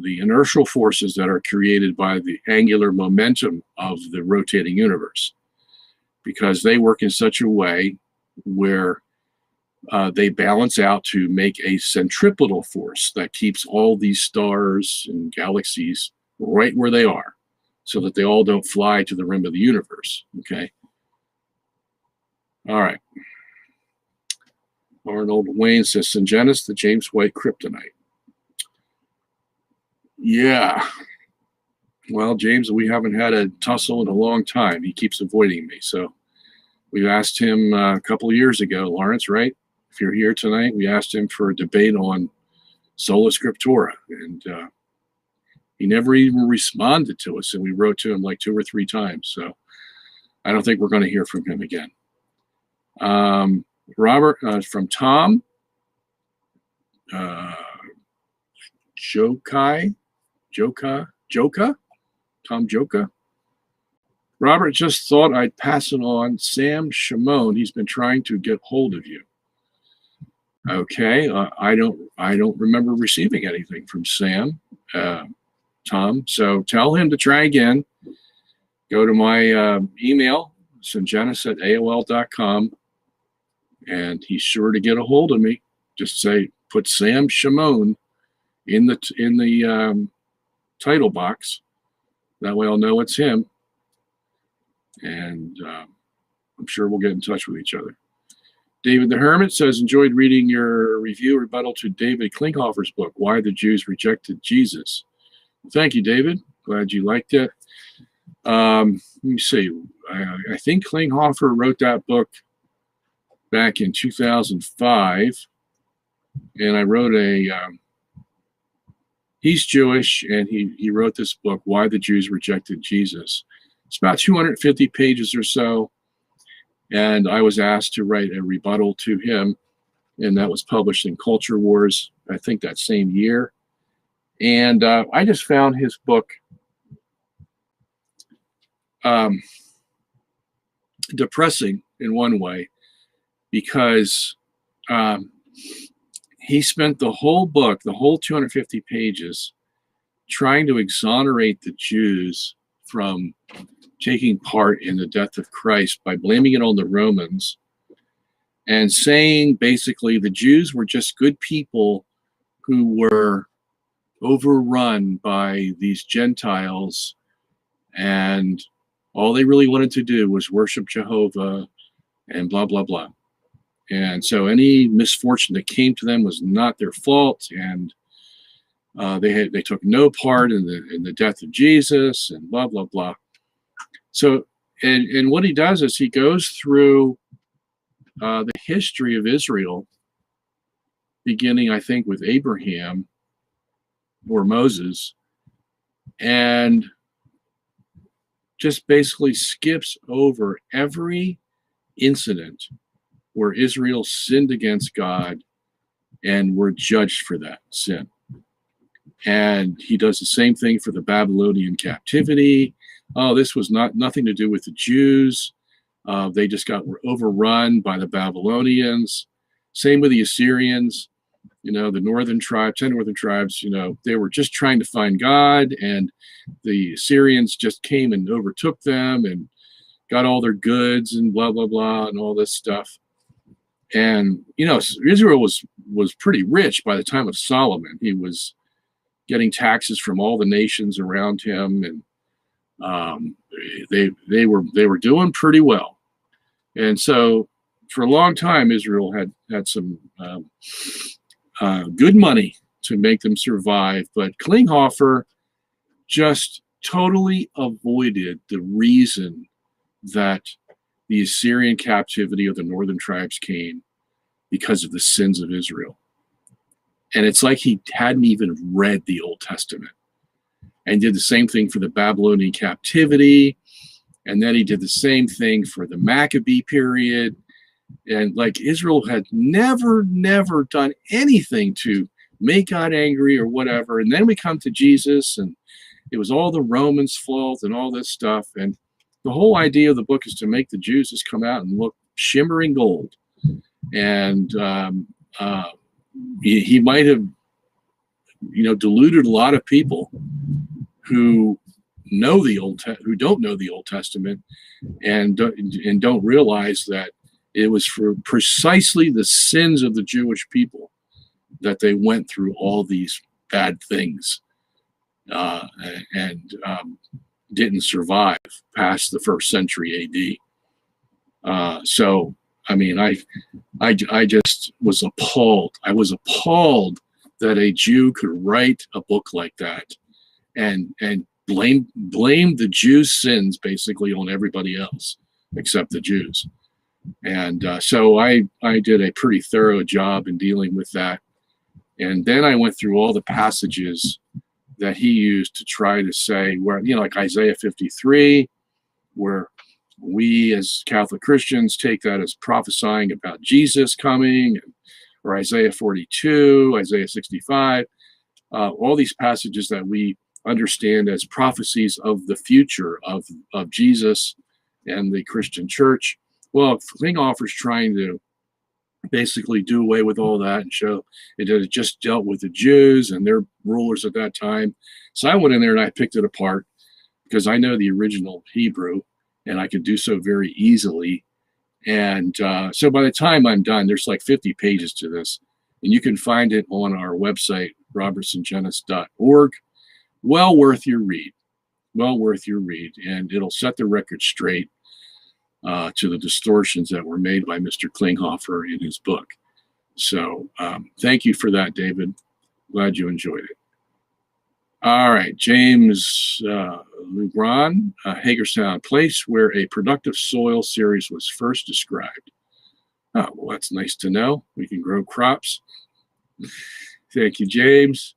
Speaker 1: inertial forces that are created by the angular momentum of the rotating universe, because they work in such a way where they balance out to make a centripetal force that keeps all these stars and galaxies right where they are, so that they all don't fly to the rim of the universe. Okay. All right. Arnold Wayne says, Sungenis, the James White kryptonite. Yeah. Well, James, we haven't had a tussle in a long time. He keeps avoiding me. So we asked him a couple of years ago, Lawrence, right? If you're here tonight, we asked him for a debate on sola scriptura. And he never even responded to us. And we wrote to him like 2 or 3 times. So I don't think we're going to hear from him again. Robert, from Tom, Joka, Tom Joka. Robert, just thought I'd pass it on. Sam Shimon, he's been trying to get hold of you. Okay, I don't remember receiving anything from Sam, Tom. So tell him to try again. Go to my email, sungenis@aol.com, and he's sure to get a hold of me. Just say, put Sam Shimon in the title box. That way I'll know it's him. And I'm sure we'll get in touch with each other. David the Hermit says, enjoyed reading your review rebuttal to David Klinghoffer's book, Why the Jews Rejected Jesus. Well, thank you, David. Glad you liked it. Let me see. I think Klinghoffer wrote that book back in 2005, and I wrote he's Jewish, and he wrote this book, Why the Jews Rejected Jesus. It's about 250 pages or so, and I was asked to write a rebuttal to him, and that was published in Culture Wars, I think that same year. And I just found his book depressing in one way, because he spent the whole book, the whole 250 pages, trying to exonerate the Jews from taking part in the death of Christ by blaming it on the Romans and saying basically the Jews were just good people who were overrun by these Gentiles, and all they really wanted to do was worship Jehovah and blah, blah, blah. And so any misfortune that came to them was not their fault, and they took no part in the death of Jesus and blah, blah, blah. So, and what he does is he goes through the history of Israel, beginning, I think, with Abraham or Moses, and just basically skips over every incident where Israel sinned against God and were judged for that sin. And he does the same thing for the Babylonian captivity. Oh, this was nothing to do with the Jews. They just were overrun by the Babylonians. Same with the Assyrians. You know, the northern tribes, 10 northern tribes, you know, they were just trying to find God, and the Assyrians just came and overtook them and got all their goods and blah, blah, blah, and all this stuff. And, you know, Israel was pretty rich by the time of Solomon. He was getting taxes from all the nations around him, and they were doing pretty well. And so for a long time, Israel had some good money to make them survive, but Klinghoffer just totally avoided the reason that the Assyrian captivity of the northern tribes came, because of the sins of Israel. And it's like he hadn't even read the Old Testament, and did the same thing for the Babylonian captivity. And then he did the same thing for the Maccabee period. And like Israel had never done anything to make God angry or whatever. And then we come to Jesus, and it was all the Romans' fault and all this stuff. And the whole idea of the book is to make the Jews just come out and look shimmering gold. And he might have, you know, deluded a lot of people who know who don't know the Old Testament, and don't realize that it was for precisely the sins of the Jewish people that they went through all these bad things, and didn't survive past the 1st century AD. So, I mean, I just was appalled. I was appalled that a Jew could write a book like that and blame the Jews' sins basically on everybody else except the Jews. And so I did a pretty thorough job in dealing with that. And then I went through all the passages that he used to try to say, where, you know, like Isaiah 53, where we as Catholic Christians take that as prophesying about Jesus coming, or Isaiah 42, Isaiah 65, all these passages that we understand as prophecies of the future of Jesus and the Christian church. Well, Klinghoffer's trying to basically do away with all that and show it just dealt with the Jews and their rulers at that time. So I went in there and I picked it apart, because I know the original Hebrew, and I could do so very easily. And so by the time I'm done, there's like 50 pages to this, and you can find it on our website, robertsongenis.org. Well worth your read. Well worth your read. And it'll set the record straight to the distortions that were made by Mr. Klinghoffer in his book. So thank you for that, David. Glad you enjoyed it. All right, James Lugron, Hagerstown, place where a productive soil series was first described. Oh, well, that's nice to know. We can grow crops. Thank you, James.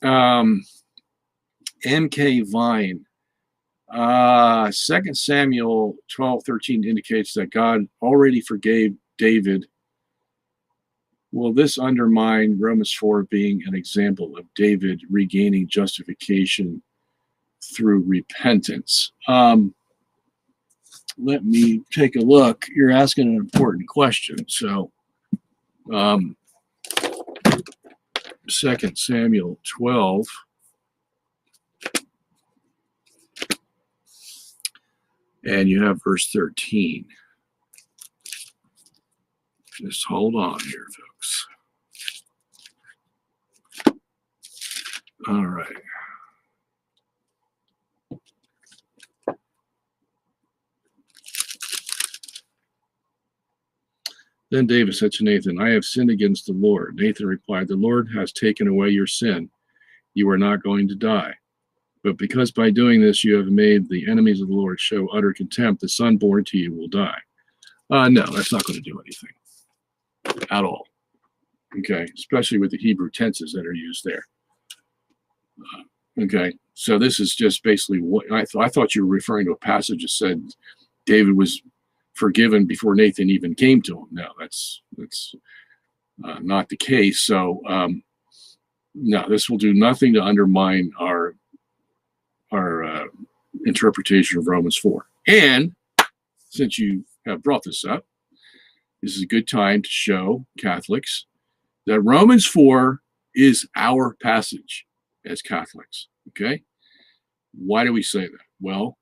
Speaker 1: MK Vine. 2 Samuel 12:13 indicates that God already forgave David. Will this undermine Romans 4 being an example of David regaining justification through repentance? Let me take a look. You're asking an important question. So, 2 Samuel 12. And you have verse 13. Just hold on here, folks. All right. Then David said to Nathan, I have sinned against the Lord. Nathan replied, the Lord has taken away your sin. You are not going to die. But because by doing this you have made the enemies of the Lord show utter contempt, the son born to you will die. No, that's not going to do anything at all. Okay, especially with the Hebrew tenses that are used there. Okay, so this is just basically what I thought you were referring to a passage that said David was forgiven before Nathan even came to him. No, that's not the case. So no, this will do nothing to undermine our interpretation of Romans 4. And since you have brought this up, this is a good time to show Catholics that Romans 4 is our passage as Catholics. Okay? Why do we say that? Well,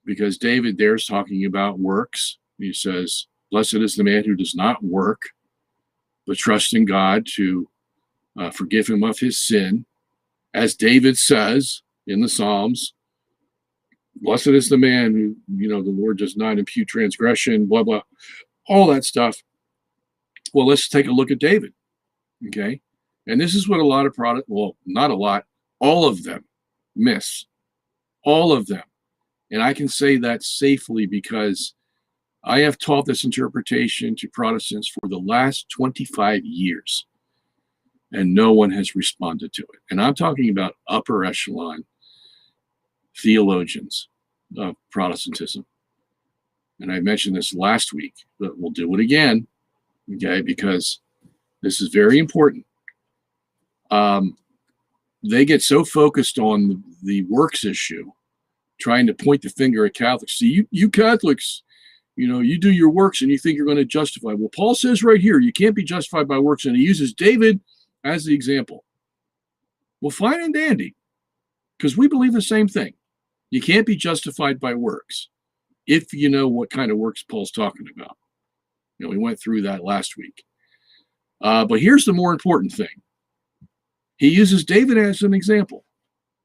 Speaker 1: because David there is talking about works. He says, blessed is the man who does not work, but trusts in God to forgive him of his sin. As David says in the Psalms, blessed is the man who, the Lord does not impute transgression, blah, blah, all that stuff. Well, let's take a look at David. Okay? And this is what a lot of not a lot, all of them miss. All of them. And I can say that safely because I have taught this interpretation to Protestants for the last 25 years, and no one has responded to it. And I'm talking about upper echelon theologians of Protestantism. And I mentioned this last week, but we'll do it again, okay, because this is very important. They get so focused on the works issue, trying to point the finger at Catholics. See, you Catholics, you do your works and you think you're going to justify. Well, Paul says right here, you can't be justified by works, and he uses David as the example. Well, fine and dandy, because we believe the same thing. You can't be justified by works if you know what kind of works Paul's talking about. We went through that last week. But here's the more important thing. He uses David as an example.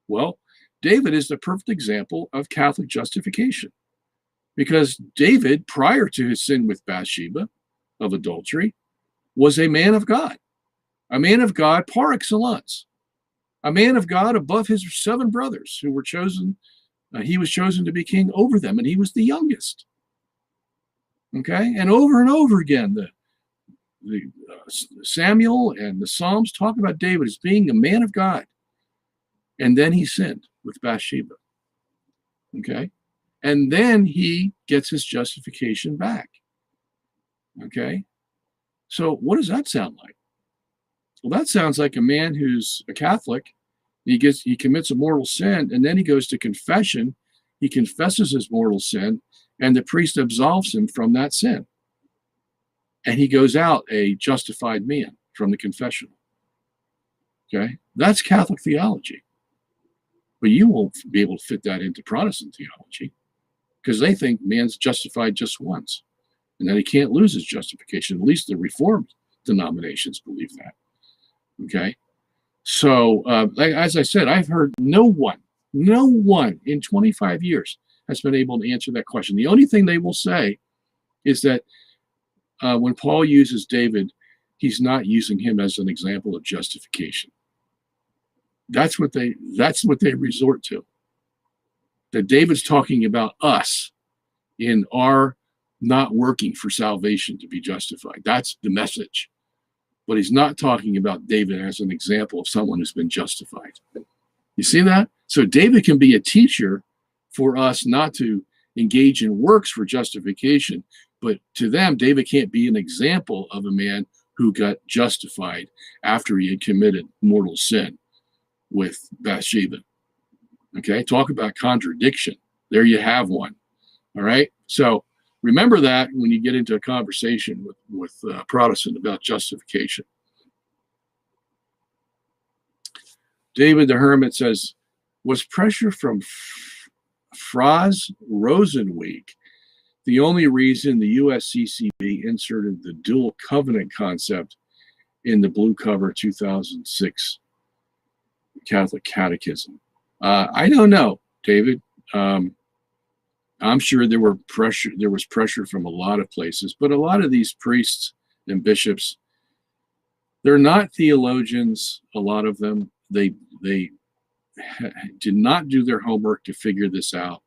Speaker 1: Well, David is the perfect example of Catholic justification, because David, prior to his sin with Bathsheba of adultery, was a man of God par excellence, a man of God above his 7 brothers who were chosen. He was chosen to be king over them, and he was the youngest. Okay, and over again, the Samuel and the Psalms talk about David as being a man of God, and then he sinned with Bathsheba. Okay, and then he gets his justification back. Okay, so what does that sound like? Well, that sounds like a man who's a Catholic. He commits a mortal sin, and then he goes to confession. He confesses his mortal sin, and the priest absolves him from that sin. And he goes out a justified man from the confessional. Okay? That's Catholic theology. But you won't be able to fit that into Protestant theology, because they think man's justified just once, and that he can't lose his justification. At least the Reformed denominations believe that. Okay? So, as I said, I've heard no one in 25 years has been able to answer that question. The only thing they will say is that when Paul uses David, he's not using him as an example of justification. That's what they resort to. That David's talking about us in our not working for salvation to be justified. That's the message. But he's not talking about David as an example of someone who's been justified. You see that? So David can be a teacher for us not to engage in works for justification, but to them, David can't be an example of a man who got justified after he had committed mortal sin with Bathsheba. Okay, talk about contradiction. There you have one. All right, so remember that when you get into a conversation with Protestant about justification. David the Hermit says, was pressure from Franz Rosenweig the only reason the USCCB inserted the dual covenant concept in the blue cover 2006 Catholic Catechism? I don't know, David. I'm sure there was pressure from a lot of places, but a lot of these priests and bishops, they're not theologians. A lot of them, they did not do their homework to figure this out.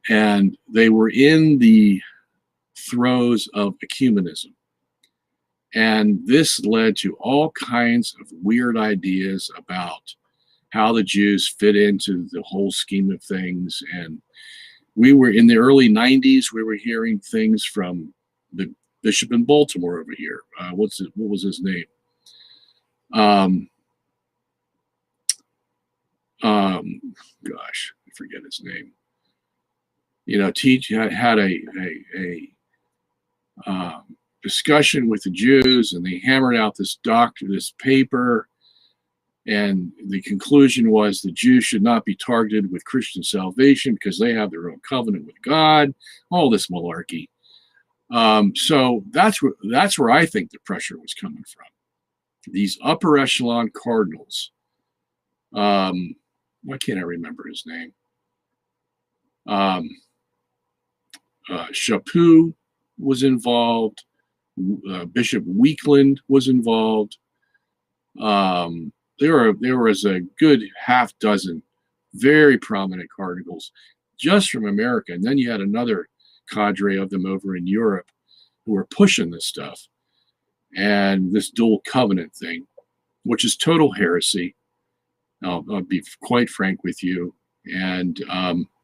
Speaker 1: And they were in the throes of ecumenism. And this led to all kinds of weird ideas about how the Jews fit into the whole scheme of things. And we were in the early 90s, we were hearing things from the bishop in Baltimore over here. What was his name? Gosh, I forget his name. You know, had a discussion with the Jews, and they hammered out this paper, and the conclusion was the Jews should not be targeted with Christian salvation because they have their own covenant with God. All this malarkey. So that's where I think the pressure was coming from. These upper echelon cardinals. Why can't I remember his name? Chaput was involved. Bishop Weakland was involved. There was a good half dozen very prominent cardinals just from America. And then you had another cadre of them over in Europe who were pushing this stuff and this dual covenant thing, which is total heresy. I'll be quite frank with you. And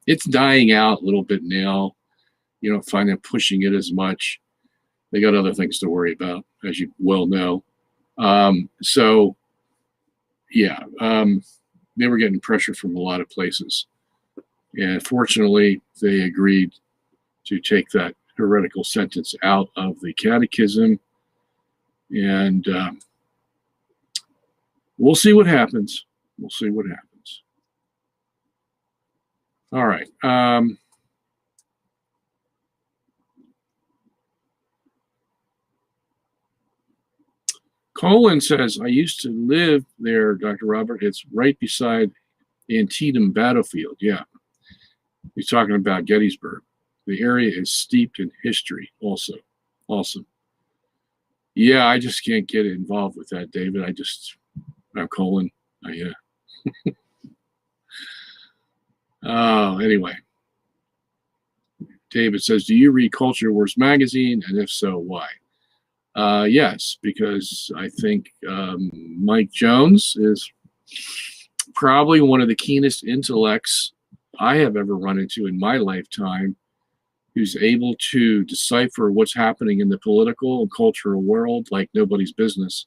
Speaker 1: it's dying out a little bit now. You don't find them pushing it as much. They got other things to worry about, as you well know. They were getting pressure from a lot of places. And fortunately, they agreed to take that heretical sentence out of the catechism. And we'll see what happens. We'll see what happens. All right. Colin says, I used to live there, Dr. Robert. It's right beside Antietam battlefield. Yeah. He's talking about Gettysburg. The area is steeped in history also. Awesome. Yeah, I just can't get involved with that, David. I'm Colin. Anyway. David says, do you read Culture Wars magazine? And if so, why? Yes, because I think Mike Jones is probably one of the keenest intellects I have ever run into in my lifetime, who's able to decipher what's happening in the political and cultural world like nobody's business.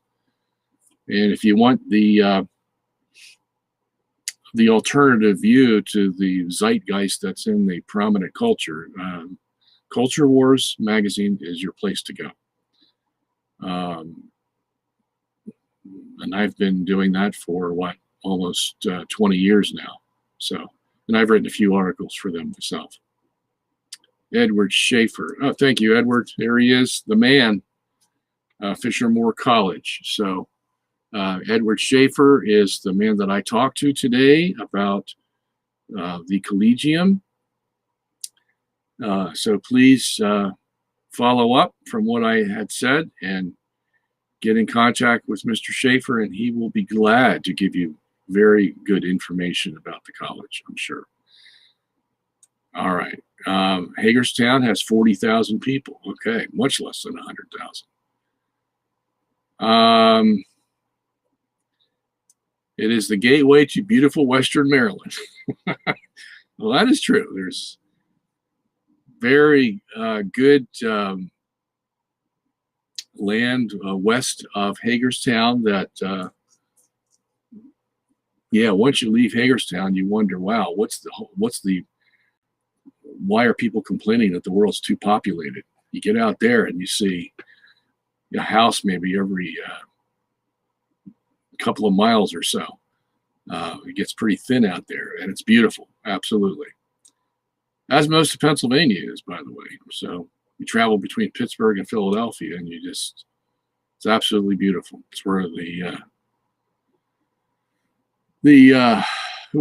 Speaker 1: And if you want the alternative view to the zeitgeist that's in the prominent culture, Culture Wars magazine is your place to go. And I've been doing that for almost 20 years now. So, and I've written a few articles for them myself. Edward Schaefer. Oh, thank you, Edward. There he is, the man. Fisher Moore College. So, Edward Schaefer is the man that I talked to today about the Collegium. So please follow up from what I had said and get in contact with Mr. Schaefer, and he will be glad to give you very good information about the college, I'm sure. All right. Hagerstown has 40,000 people. Okay, much less than 100,000. It is the gateway to beautiful Western Maryland. Well, that is true. There's very good land west of Hagerstown that, yeah, once you leave Hagerstown, you wonder, wow, why are people complaining that the world's too populated? You get out there and you see a house maybe every couple of miles or so. It gets pretty thin out there, and it's beautiful, absolutely. As most of Pennsylvania is, by the way. So you travel between Pittsburgh and Philadelphia, and it's absolutely beautiful. It's where who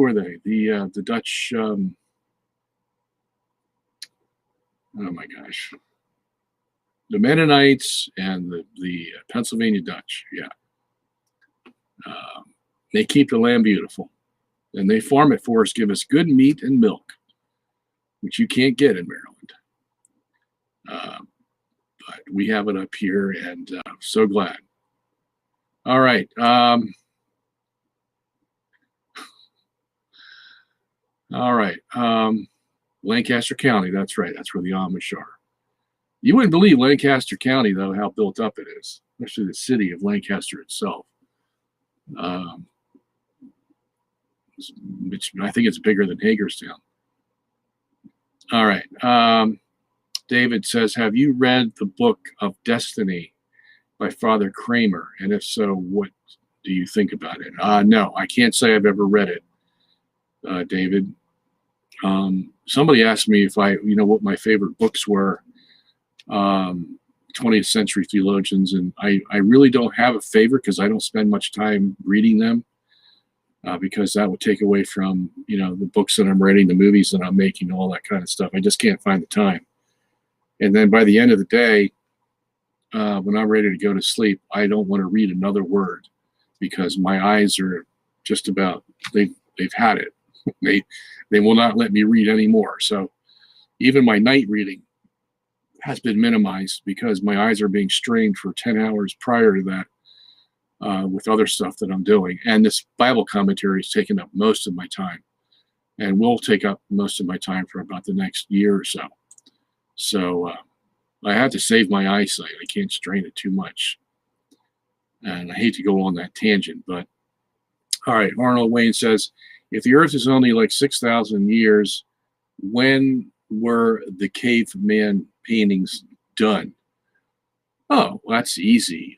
Speaker 1: are they? The Dutch, oh my gosh, the Mennonites and the Pennsylvania Dutch, yeah. They keep the land beautiful, and they farm it for us, give us good meat and milk, which you can't get in Maryland. But we have it up here, and so glad. All right. All right. Lancaster County, that's right. That's where the Amish are. You wouldn't believe Lancaster County, though, how built up it is, especially the city of Lancaster itself. Which I think it's bigger than Hagerstown. All right. David says, have you read the Book of Destiny by Father Kramer? And if so, what do you think about it? No, I can't say I've ever read it, David. Somebody asked me if what my favorite books were, 20th century theologians, and I really don't have a favorite because I don't spend much time reading them. Because that would take away from, the books that I'm writing, the movies that I'm making, all that kind of stuff. I just can't find the time. And then by the end of the day, when I'm ready to go to sleep, I don't want to read another word because my eyes are just about, they've had it. They will not let me read anymore. So even my night reading has been minimized because my eyes are being strained for 10 hours prior to that. With other stuff that I'm doing. And this Bible commentary is taking up most of my time and will take up most of my time for about the next year or so. So I have to save my eyesight. I can't strain it too much. And I hate to go on that tangent, but all right. Arnold Wayne says, if the earth is only like 6,000 years, when were the caveman paintings done? Oh, well, that's easy.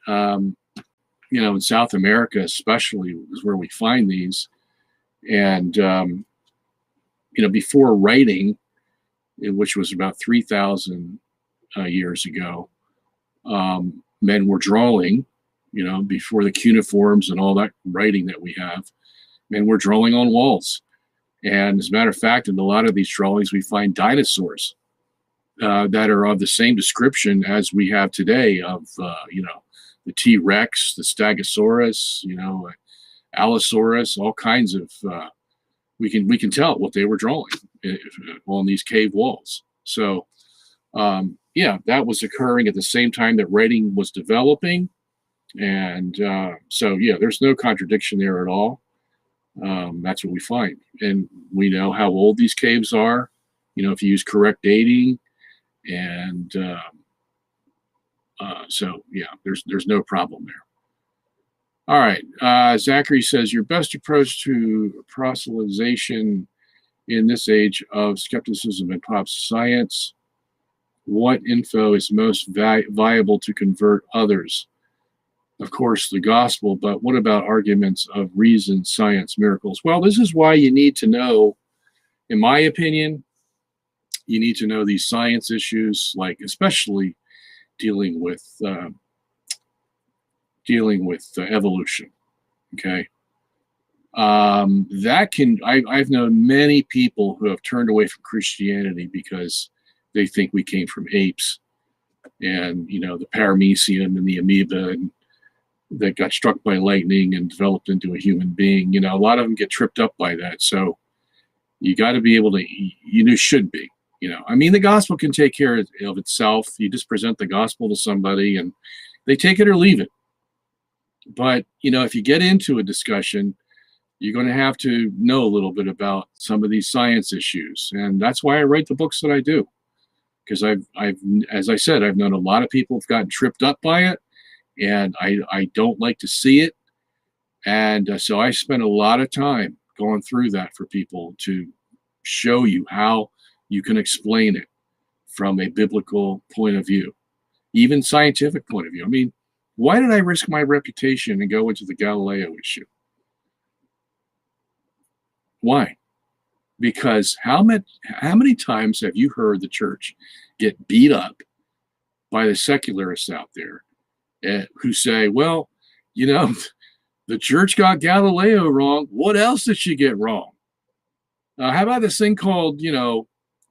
Speaker 1: In South America, especially, is where we find these. And, before writing, which was about 3,000 years ago, men were drawing, before the cuneiforms and all that writing that we have, men were drawing on walls. And as a matter of fact, in a lot of these drawings, we find dinosaurs that are of the same description as we have today of, the T-Rex, the Stegosaurus, Allosaurus, all kinds of, we can tell what they were drawing on these cave walls. So, that was occurring at the same time that writing was developing. And there's no contradiction there at all. That's what we find. And we know how old these caves are, if you use correct dating. And there's no problem there. All right. Zachary says, your best approach to proselytization in this age of skepticism and pop science, what info is most viable to convert others? Of course, the gospel, but what about arguments of reason, science, miracles? Well, this is why you need to know, in my opinion, you need to know these science issues, like especially dealing with evolution. Okay. I've known many people who have turned away from Christianity because they think we came from apes and, the paramecium and the amoeba and that got struck by lightning and developed into a human being. A lot of them get tripped up by that. So you got to be able to, should be, the gospel can take care of itself. You just present the gospel to somebody and they take it or leave it. But, if you get into a discussion, you're going to have to know a little bit about some of these science issues. And that's why I write the books that I do. Because as I said, I've known a lot of people have gotten tripped up by it, and I don't like to see it. And so I spend a lot of time going through that for people to show you how you can explain it from a biblical point of view, even scientific point of view. Why did I risk my reputation and go into the Galileo issue? Why? Because how many times have you heard the church get beat up by the secularists out there who say, well, the church got Galileo wrong. What else did she get wrong? How about this thing called,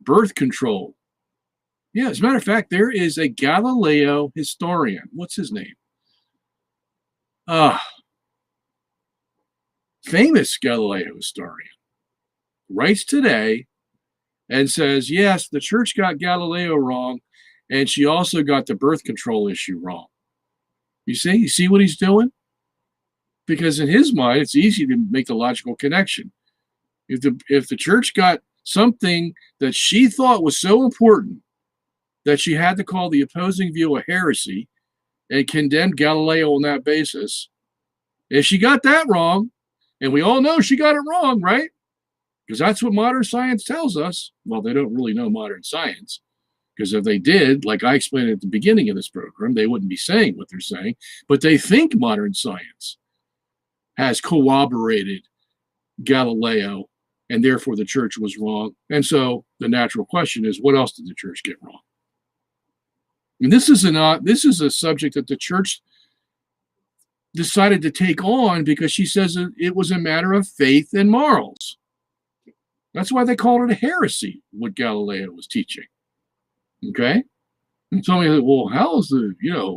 Speaker 1: birth control? Yeah, as a matter of fact, there is a Galileo historian. What's his name? Famous Galileo historian. Writes today and says, yes, the church got Galileo wrong, and she also got the birth control issue wrong. You see what he's doing? Because in his mind, it's easy to make the logical connection. If the church got something that she thought was so important that she had to call the opposing view a heresy and condemned Galileo on that basis, if she got that wrong, and we all know she got it wrong, right? Because that's what modern science tells us. Well, they don't really know modern science. Because if they did, like I explained at the beginning of this program, they wouldn't be saying what they're saying. But they think modern science has corroborated Galileo, and therefore the church was wrong. And so the natural question is, what else did the church get wrong? And this is a subject that the church decided to take on because she says it was a matter of faith and morals. That's why they called it a heresy, what Galileo was teaching. Okay? And tell me, well, how is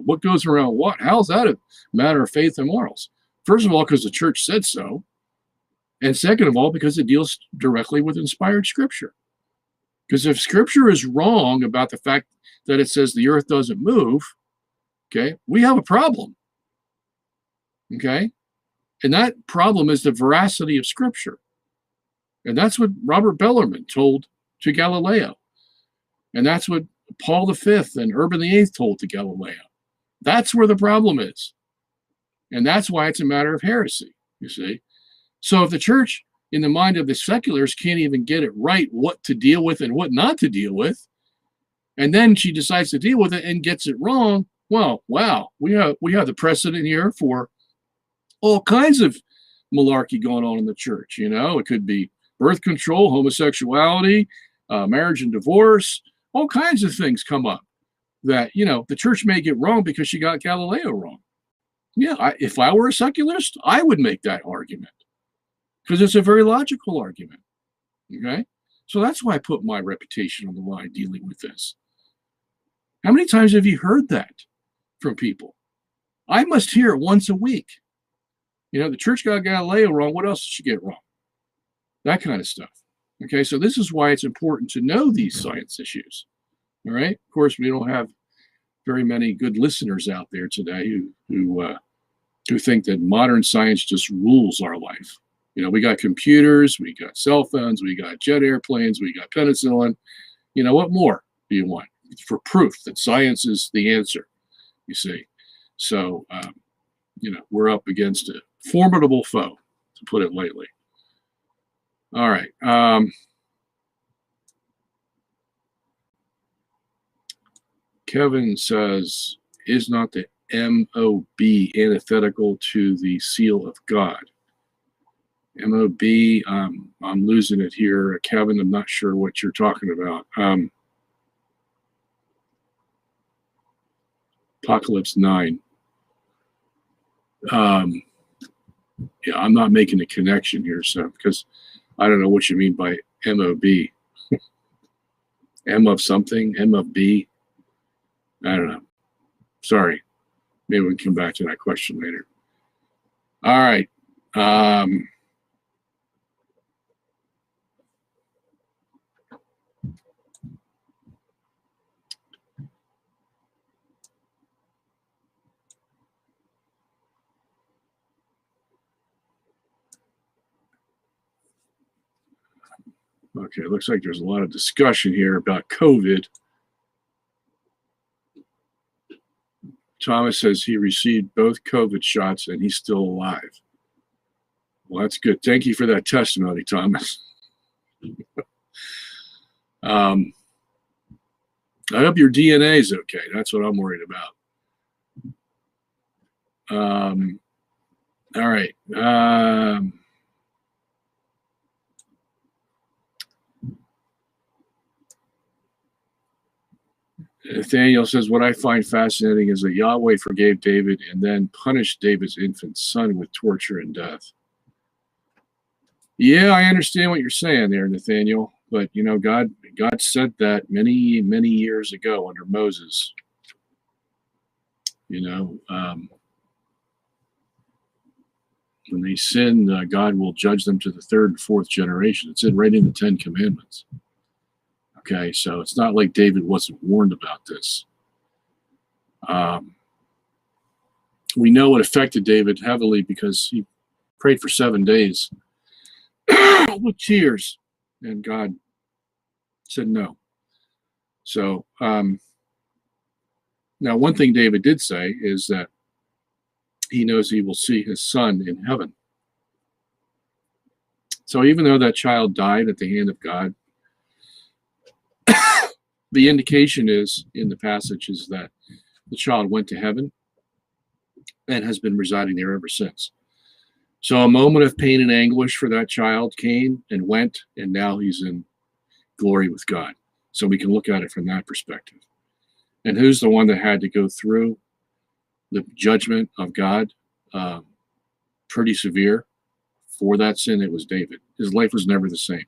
Speaker 1: what goes around what? How's that a matter of faith and morals? First of all, because the church said so. And second of all, because it deals directly with inspired scripture. Because if scripture is wrong about the fact that it says the earth doesn't move, okay, we have a problem. Okay? And that problem is the veracity of scripture. And that's what Robert Bellarmine told to Galileo. And that's what Paul V and Urban VIII told to Galileo. That's where the problem is. And that's why it's a matter of heresy, you see. So if the church, in the mind of the seculars, can't even get it right what to deal with and what not to deal with, and then she decides to deal with it and gets it wrong, well, wow, we have the precedent here for all kinds of malarkey going on in the church. It could be birth control, homosexuality, marriage and divorce, all kinds of things come up that, the church may get wrong because she got Galileo wrong. Yeah, if I were a secularist, I would make that argument because it's a very logical argument. Okay? So that's why I put my reputation on the line dealing with this. How many times have you heard that from people? I must hear it once a week. The church got Galileo wrong. What else did she get wrong? That kind of stuff. Okay, so this is why it's important to know these science issues. All right. Of course, we don't have very many good listeners out there today who think that modern science just rules our life. We got computers, we got cell phones, we got jet airplanes, we got penicillin. What more do you want for proof that science is the answer? You see. So, we're up against a formidable foe, to put it lightly. All right. Kevin says, is not the MOB antithetical to the seal of God? MOB, I'm losing it here. Kevin, I'm not sure what you're talking about. Apocalypse 9. Yeah, I'm not making a connection here, so because I don't know what you mean by MOB. M of something, M of B. I don't know. Sorry. Maybe we can come back to that question later. All right. Okay, looks like there's a lot of discussion here about COVID. Thomas says he received both COVID shots and he's still alive. Well, that's good. Thank you for that testimony, Thomas. I hope your DNA is okay. That's what I'm worried about. All right. Nathaniel says, what I find fascinating is that Yahweh forgave David and then punished David's infant son with torture and death. Yeah, I understand what you're saying there, Nathaniel. But, you know, God said that many, many years ago under Moses. You know, when they sin, God will judge them to the third and fourth generation. It's right in the Ten Commandments. Okay, so it's not like David wasn't warned about this. We know it affected David heavily because he prayed for 7 days with tears, and God said no. So now, one thing David did say is that he knows he will see his son in heaven. So even though that child died at the hand of God, the indication is in the passage is that the child went to heaven and has been residing there ever since. So a moment of pain and anguish for that child came and went, and now he's in glory with God. So we can look at it from that perspective. And who's the one that had to go through the judgment of God pretty severe for that sin? It was David. His life was never the same.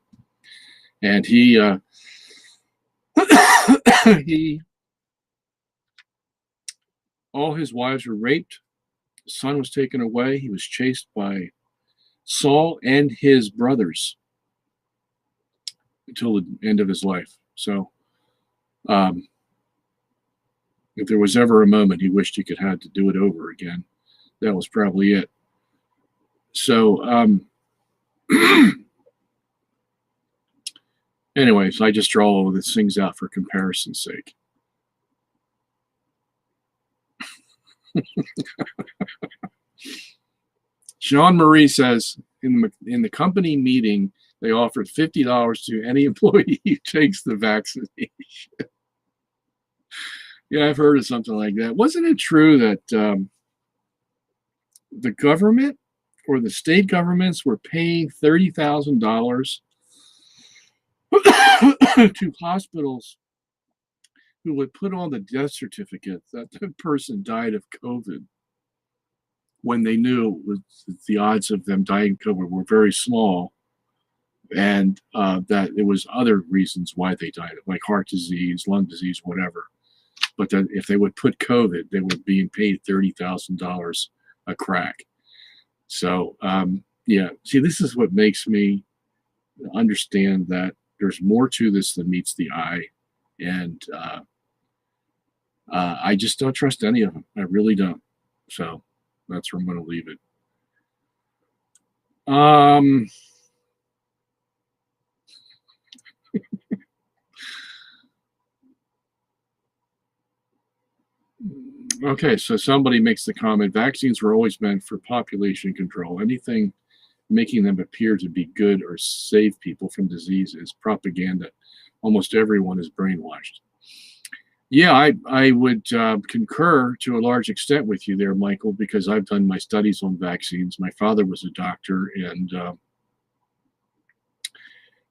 Speaker 1: And he all his wives were raped. His son was taken away. He was chased by Saul and his brothers until the end of his life. So if there was ever a moment he wished he could have to do it over again, that was probably it. So anyways, I just draw all of these things out for comparison's sake. Jean Marie says, in the company meeting, they offered $50 to any employee who takes the vaccination. Yeah, I've heard of something like that. Wasn't it true that the government or the state governments were paying $30,000 to hospitals who would put on the death certificate that the person died of COVID when they knew the odds of them dying of COVID were very small, and that there was other reasons why they died, like heart disease, lung disease, whatever. But that if they would put COVID, they were being paid $30,000 a crack. So yeah, see, this is what makes me understand that there's more to this than meets the eye, and I just don't trust any of them. I really don't. So that's where I'm going to leave it. Okay, so somebody makes the comment, vaccines were always meant for population control. Anything making them appear to be good or save people from disease is propaganda. Almost everyone is brainwashed. Yeah, I would concur to a large extent with you there, Michael, because I've done my studies on vaccines. My father was a doctor, and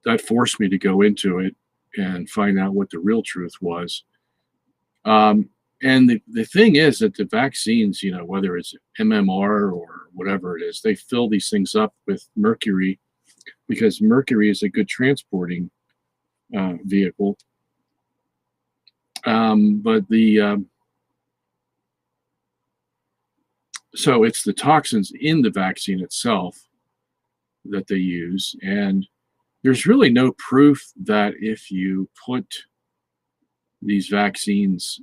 Speaker 1: that forced me to go into it and find out what the real truth was. And the thing is that the vaccines, you know, whether it's MMR or whatever it is, they fill these things up with mercury because mercury is a good transporting vehicle. But the So it's the toxins in the vaccine itself that they use. And there's really no proof that if you put these vaccines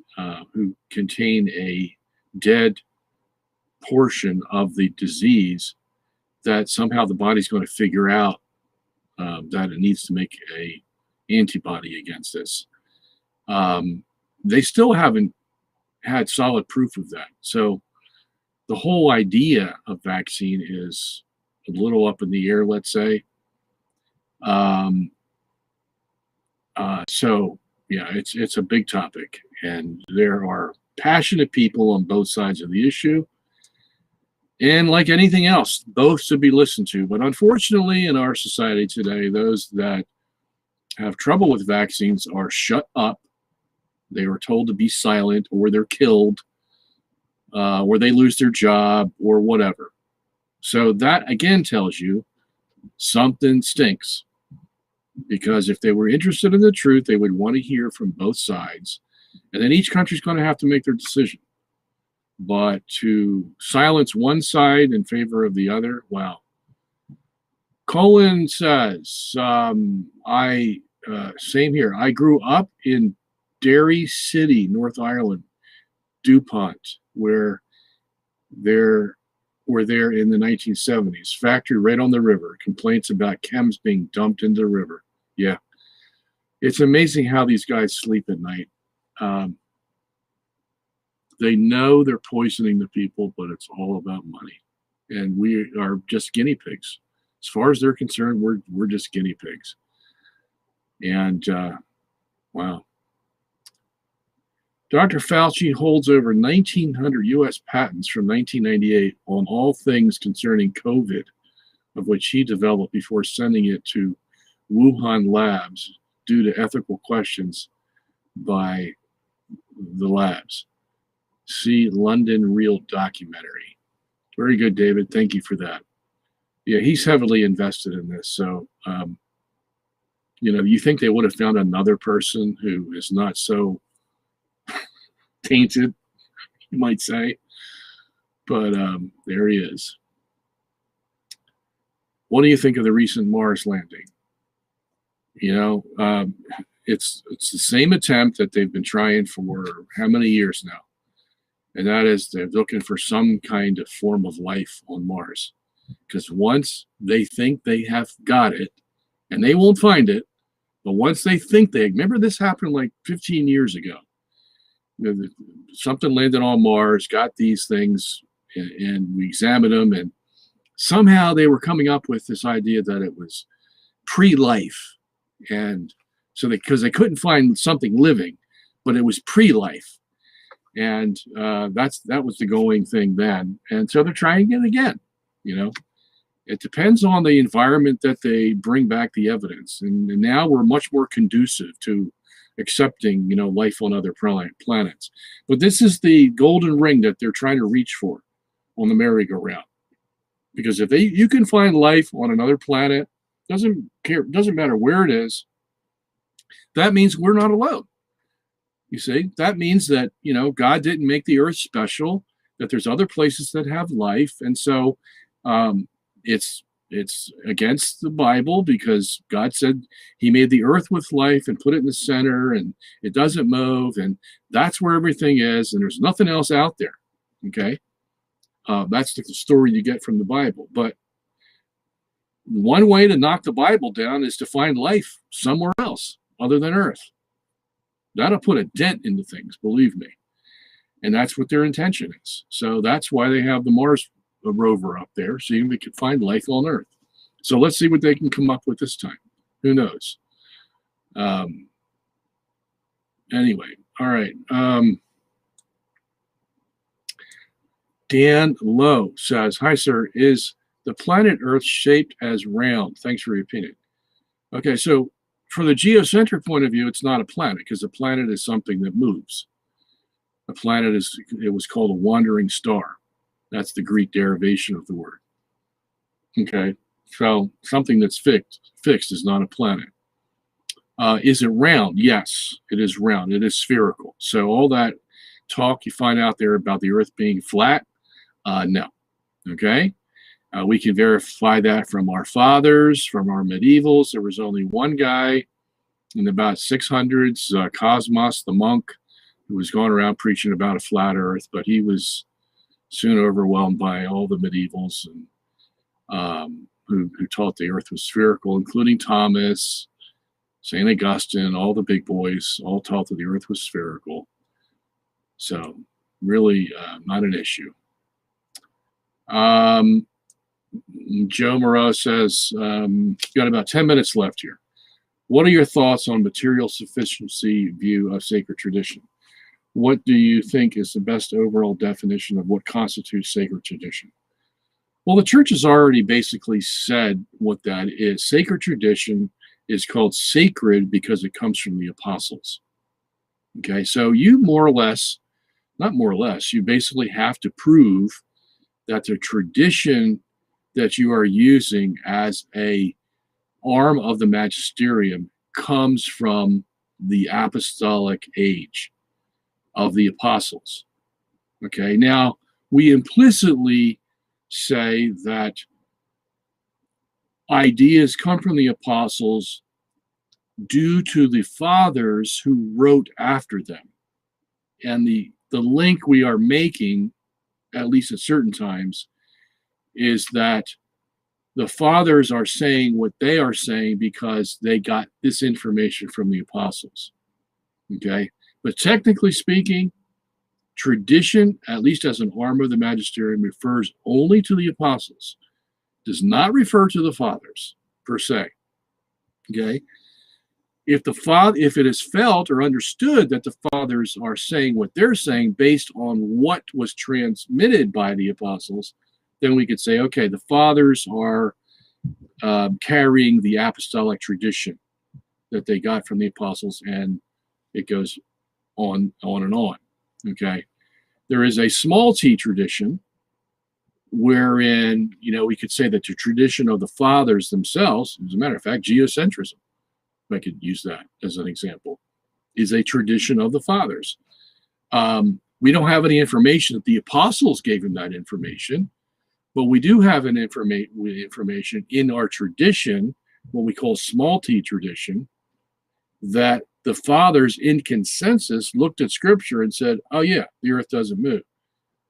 Speaker 1: who contain a dead portion of the disease, that somehow the body's going to figure out that it needs to make a antibody against this. They still haven't had solid proof of that. So the whole idea of vaccine is a little up in the air, let's say. So yeah, it's a big topic, and there are passionate people on both sides of the issue. And like anything else, both should be listened to. But unfortunately, in our society today, those that have trouble with vaccines are shut up. They are told to be silent, or they're killed, or they lose their job, or whatever. So that again tells you something stinks. Because if they were interested in the truth, they would want to hear from both sides. And then each country's going to have to make their decision. But to silence one side in favor of the other, wow. Colin says, same here. I grew up in Derry City, North Ireland, DuPont, where there in the 1970s. Factory right on the river. Complaints about chems being dumped into the river. Yeah. It's amazing how these guys sleep at night. They know they're poisoning the people, but it's all about money. And we are just guinea pigs. As far as they're concerned, we're just guinea pigs. And wow. Dr. Fauci holds over 1,900 U.S. patents from 1998 on all things concerning COVID, of which he developed before sending it to Wuhan labs due to ethical questions by the labs. See London Real documentary. Very good, David. Thank you for that. Yeah, he's heavily invested in this. So, you think they would have found another person who is not so tainted, you might say. But there he is. What do you think of the recent Mars landing? It's the same attempt that they've been trying for how many years now? And that is they're looking for some kind of form of life on Mars. Because once they think they have got it, and they won't find it, but once they think remember this happened like 15 years ago. Something landed on Mars, got these things, and we examined them, and somehow they were coming up with this idea that it was pre-life. And so because they couldn't find something living, but it was pre-life. And that was the going thing then. And so they're trying it again. It depends on the environment that they bring back the evidence. And now we're much more conducive to accepting, life on other planets. But this is the golden ring that they're trying to reach for on the merry-go-round. Because if you can find life on another planet, doesn't matter where it is, that means we're not alone. You see, that means that, God didn't make the earth special, that there's other places that have life. And so it's against the Bible, because God said he made the earth with life and put it in the center, and it doesn't move, and that's where everything is, and there's nothing else out there. Okay. That's the story you get from the Bible. But one way to knock the Bible down is to find life somewhere else other than Earth. That'll put a dent into things, believe me. And that's what their intention is. So that's why they have the Mars rover up there, seeing if we can find life on Earth. So let's see what they can come up with this time. Who knows? Anyway, all right. Dan Lowe says, hi, sir. Is the planet Earth shaped as round? Thanks for your opinion. Okay, so from the geocentric point of view, it's not a planet, because a planet is something that moves. A planet it was called a wandering star. That's the Greek derivation of the word. Okay, so something that's fixed is not a planet. Is it round? Yes, it is round. It is spherical. So all that talk you find out there about the Earth being flat, No. Okay. We can verify that from our fathers, from our medievals. There was only one guy in about 600s, Cosmos, the monk, who was going around preaching about a flat earth, but he was soon overwhelmed by all the medievals and who taught the earth was spherical, including Thomas, St. Augustine, all the big boys, all taught that the earth was spherical. So really not an issue. Joe Moreau says, got about 10 minutes left here. What are your thoughts on material sufficiency view of sacred tradition? What do you think is the best overall definition of what constitutes sacred tradition? Well, the church has already basically said what that is. Sacred tradition is called sacred because it comes from the apostles. Okay, so you more or less, not more or less, you basically have to prove that the tradition that you are using as a arm of the magisterium comes from the apostolic age of the apostles. Okay, now we implicitly say that ideas come from the apostles due to the fathers who wrote after them. And the link we are making, at least at certain times, is that the fathers are saying what they are saying because they got this information from the apostles. Okay? But technically speaking, tradition, at least as an arm of the magisterium, refers only to the apostles, does not refer to the fathers per se. Okay? If it is felt or understood that the fathers are saying what they're saying based on what was transmitted by the apostles, then we could say, okay, the fathers are carrying the apostolic tradition that they got from the apostles, and it goes on and on. Okay, there is a small t tradition wherein, we could say that the tradition of the fathers themselves, as a matter of fact, geocentrism, if I could use that as an example, is a tradition of the fathers. We don't have any information that the apostles gave him that information, but we do have an information in our tradition, what we call small t tradition, that the fathers in consensus looked at scripture and said, oh yeah, the earth doesn't move.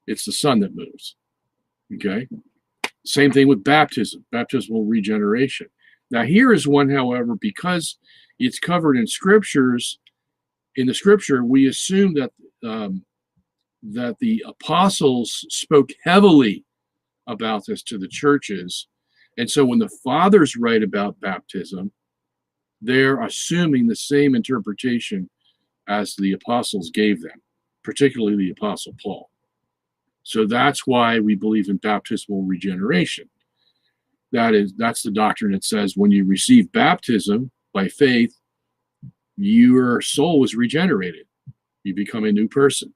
Speaker 1: It's the sun that moves. Okay. Same thing with baptism, baptismal regeneration. Now here is one, however, because it's covered in scriptures, in the scripture, we assume that that the apostles spoke heavily about this to the churches. And so when the fathers write about baptism, they're assuming the same interpretation as the apostles gave them, particularly the apostle Paul. So that's why we believe in baptismal regeneration. That's the doctrine that says when you receive baptism by faith, your soul is regenerated. You become a new person,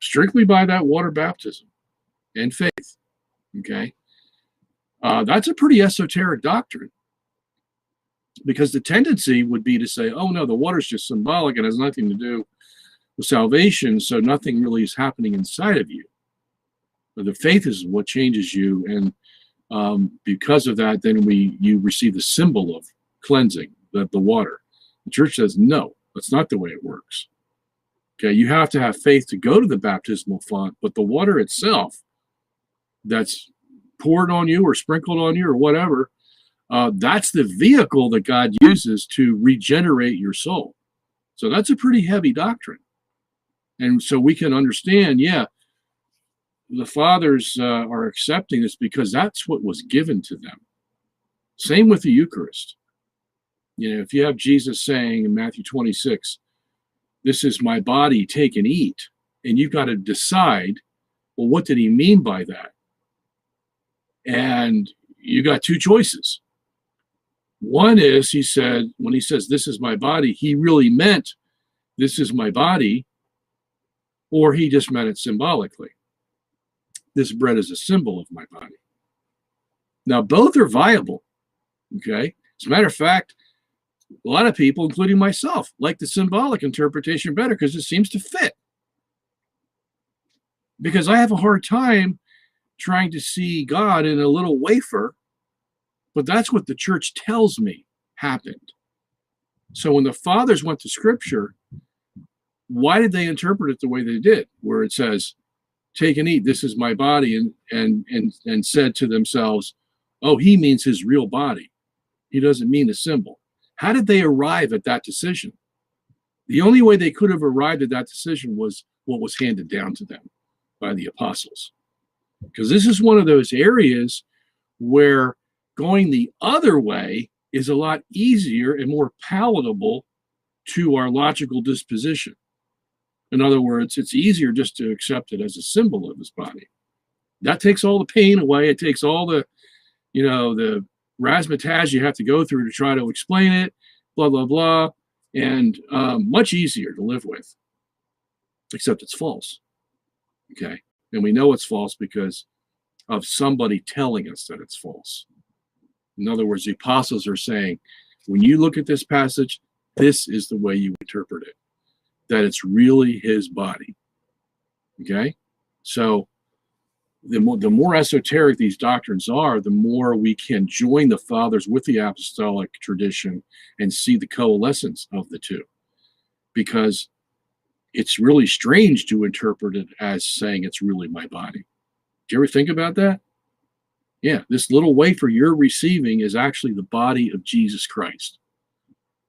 Speaker 1: strictly by that water baptism and faith. Okay, that's a pretty esoteric doctrine, because the tendency would be to say, oh no, the water's just symbolic and has nothing to do with salvation, so nothing really is happening inside of you. But the faith is what changes you, and because of that, then you receive the symbol of cleansing, the water. The church says, no, that's not the way it works. Okay, you have to have faith to go to the baptismal font, but the water itself that's poured on you or sprinkled on you or whatever, that's the vehicle that God uses to regenerate your soul. So that's a pretty heavy doctrine. And so we can understand, yeah, the fathers are accepting this because that's what was given to them. Same with the Eucharist. If you have Jesus saying in Matthew 26, this is my body, take and eat, and you've got to decide, well, what did he mean by that? And you got two choices. One is, he said, when he says, this is my body, he really meant, this is my body, or he just meant it symbolically. This bread is a symbol of my body. Now, both are viable, okay? As a matter of fact, a lot of people, including myself, like the symbolic interpretation better because it seems to fit. Because I have a hard time trying to see God in a little wafer, but that's what the church tells me happened. So when the fathers went to scripture, why did they interpret it the way they did, where it says, take and eat, this is my body, and said to themselves, oh, he means his real body. He doesn't mean a symbol. How did they arrive at that decision? The only way they could have arrived at that decision was what was handed down to them by the apostles. Because this is one of those areas where going the other way is a lot easier and more palatable to our logical disposition. In other words, it's easier just to accept it as a symbol of his body. That takes all the pain away. It takes all the, the razzmatazz you have to go through to try to explain it, blah, blah, blah, and much easier to live with, except it's false, okay? And we know it's false because of somebody telling us that it's false. In other words, the apostles are saying, when you look at this passage, this is the way you interpret it, that it's really his body, okay? So the more esoteric these doctrines are, the more we can join the fathers with the apostolic tradition and see the coalescence of the two. Because it's really strange to interpret it as saying it's really my body. Do you ever think about that? Yeah, this little wafer you're receiving is actually the body of Jesus Christ.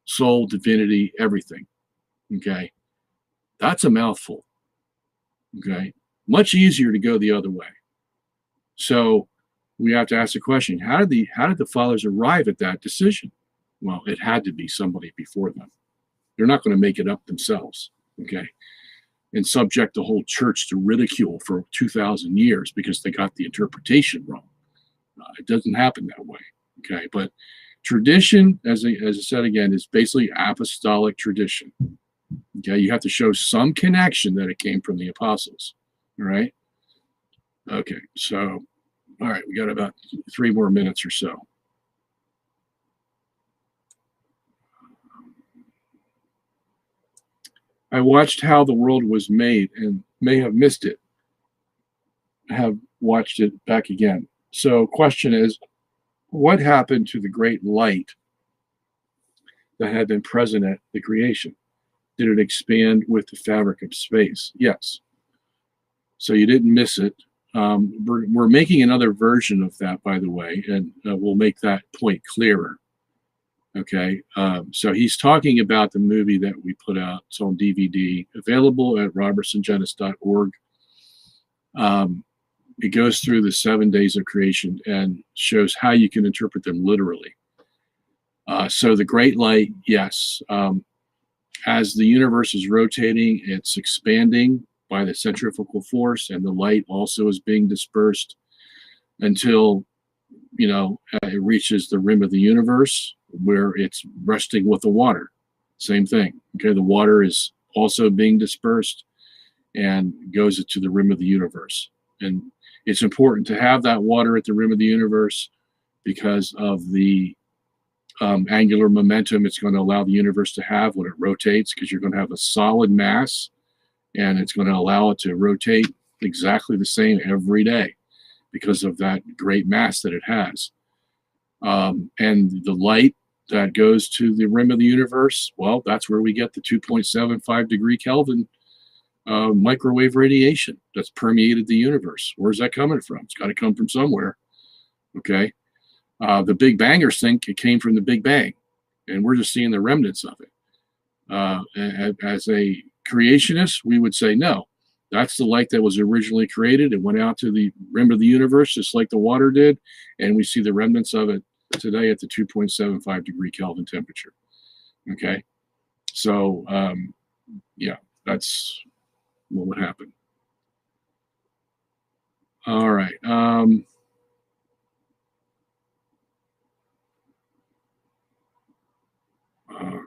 Speaker 1: Soul, divinity, everything. Okay? That's a mouthful. Okay? Much easier to go the other way. So we have to ask the question, how did the fathers arrive at that decision? Well, it had to be somebody before them. They're not going to make it up themselves, okay? And subject the whole church to ridicule for 2,000 years because they got the interpretation wrong. It doesn't happen that way, okay? But tradition, as I said again, is basically apostolic tradition. Okay, you have to show some connection that it came from the apostles, all right? Okay, so, all right, we got about 3 more minutes or so. I watched How the World Was Made and may have missed it. I have watched it back again. So question is, what happened to the great light that had been present at the creation? Did it expand with the fabric of space? Yes. So you didn't miss it. We're making another version of that, by the way, and we'll make that point clearer. Okay, so he's talking about the movie that we put out. It's on DVD, available at robertsongenis.org. It goes through the 7 days of creation and shows how you can interpret them literally. So the great light, yes. As the universe is rotating, it's expanding by the centrifugal force, and the light also is being dispersed until, it reaches the rim of the universe where it's resting with the water. Same thing. Okay, the water is also being dispersed and goes to the rim of the universe. And it's important to have that water at the rim of the universe because of the angular momentum it's going to allow the universe to have when it rotates, because you're going to have a solid mass and it's going to allow it to rotate exactly the same every day because of that great mass that it has. And the light that goes to the rim of the universe, well, that's where we get the 2.75 degree Kelvin microwave radiation that's permeated the universe. Where's that coming from? It's got to come from somewhere. Okay. The Big Bangers think it came from the Big Bang, and we're just seeing the remnants of it. As a creationist, we would say, no, that's the light that was originally created. It went out to the rim of the universe, just like the water did, and we see the remnants of it today at the 2.75 degree Kelvin temperature. Okay, so yeah, that's what would happen. All right.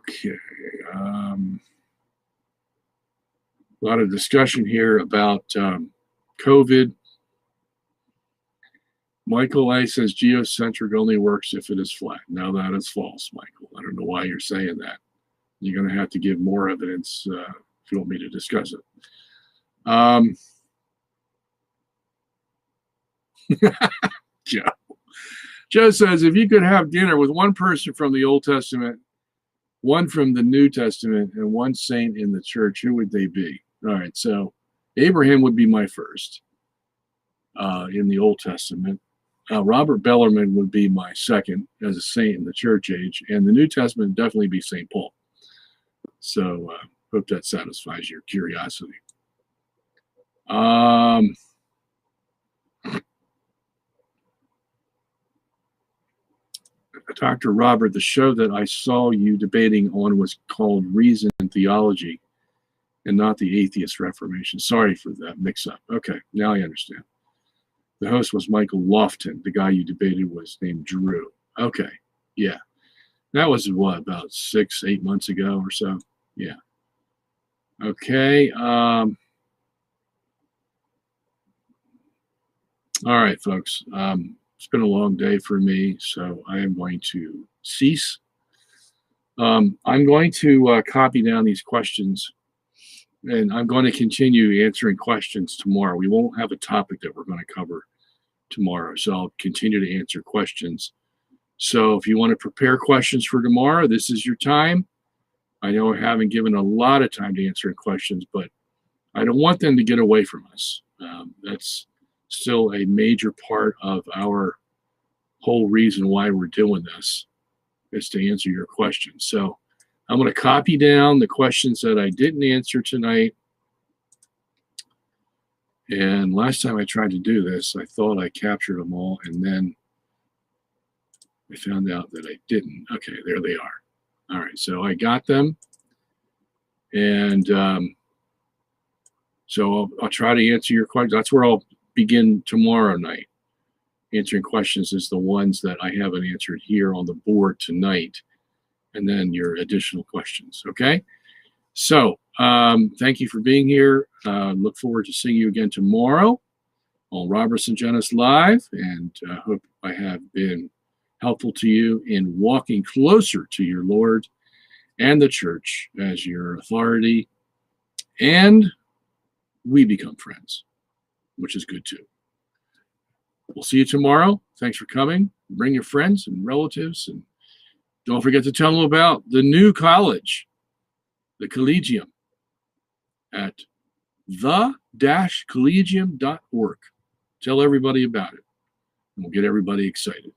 Speaker 1: Okay. A lot of discussion here about COVID. Michael A. says geocentric only works if it is flat. Now that is false, Michael. I don't know why you're saying that. You're going to have to give more evidence if you want me to discuss it. Joe. Joe says, if you could have dinner with one person from the Old Testament, one from the New Testament, and one saint in the church, who would they be? All right, so Abraham would be my first in the Old Testament. Robert Bellarmine would be my second as a saint in the church age, and the New Testament would definitely be St. Paul. So hope that satisfies your curiosity. Dr. Robert, the show that I saw you debating on was called Reason and Theology and not the Atheist Reformation. Sorry for that mix-up. Okay, now I understand. The host was Michael Lofton. The guy you debated was named Drew. Okay, yeah. That was, what, about 6-8 months ago or so? Yeah. Okay. All right, folks. It's been a long day for me, so I am going to cease. I'm going to copy down these questions, and I'm going to continue answering questions tomorrow. We won't have a topic that we're going to cover tomorrow, so I'll continue to answer questions. So if you want to prepare questions for tomorrow, this is your time. I know I haven't given a lot of time to answer questions, but I don't want them to get away from us. That's still a major part of our whole reason why we're doing this, is to answer your questions. So I'm going to copy down the questions that I didn't answer tonight. And last time I tried to do this, I thought I captured them all, and then I found out that I didn't. Okay, there they are. All right, so I got them. And so I'll try to answer your questions. That's where I'll begin tomorrow night. Answering questions is the ones that I haven't answered here on the board tonight, and then your additional questions. Okay, so thank you for being here. Look forward to seeing you again tomorrow on Robert Sungenis Live, and hope I have been helpful to you in walking closer to your Lord and the church as your authority, and we become friends, which is good too. We'll see you tomorrow. Thanks for coming. Bring your friends and relatives, and don't forget to tell them about the new college, the Collegium, at the-collegium.org. Tell everybody about it, and we'll get everybody excited.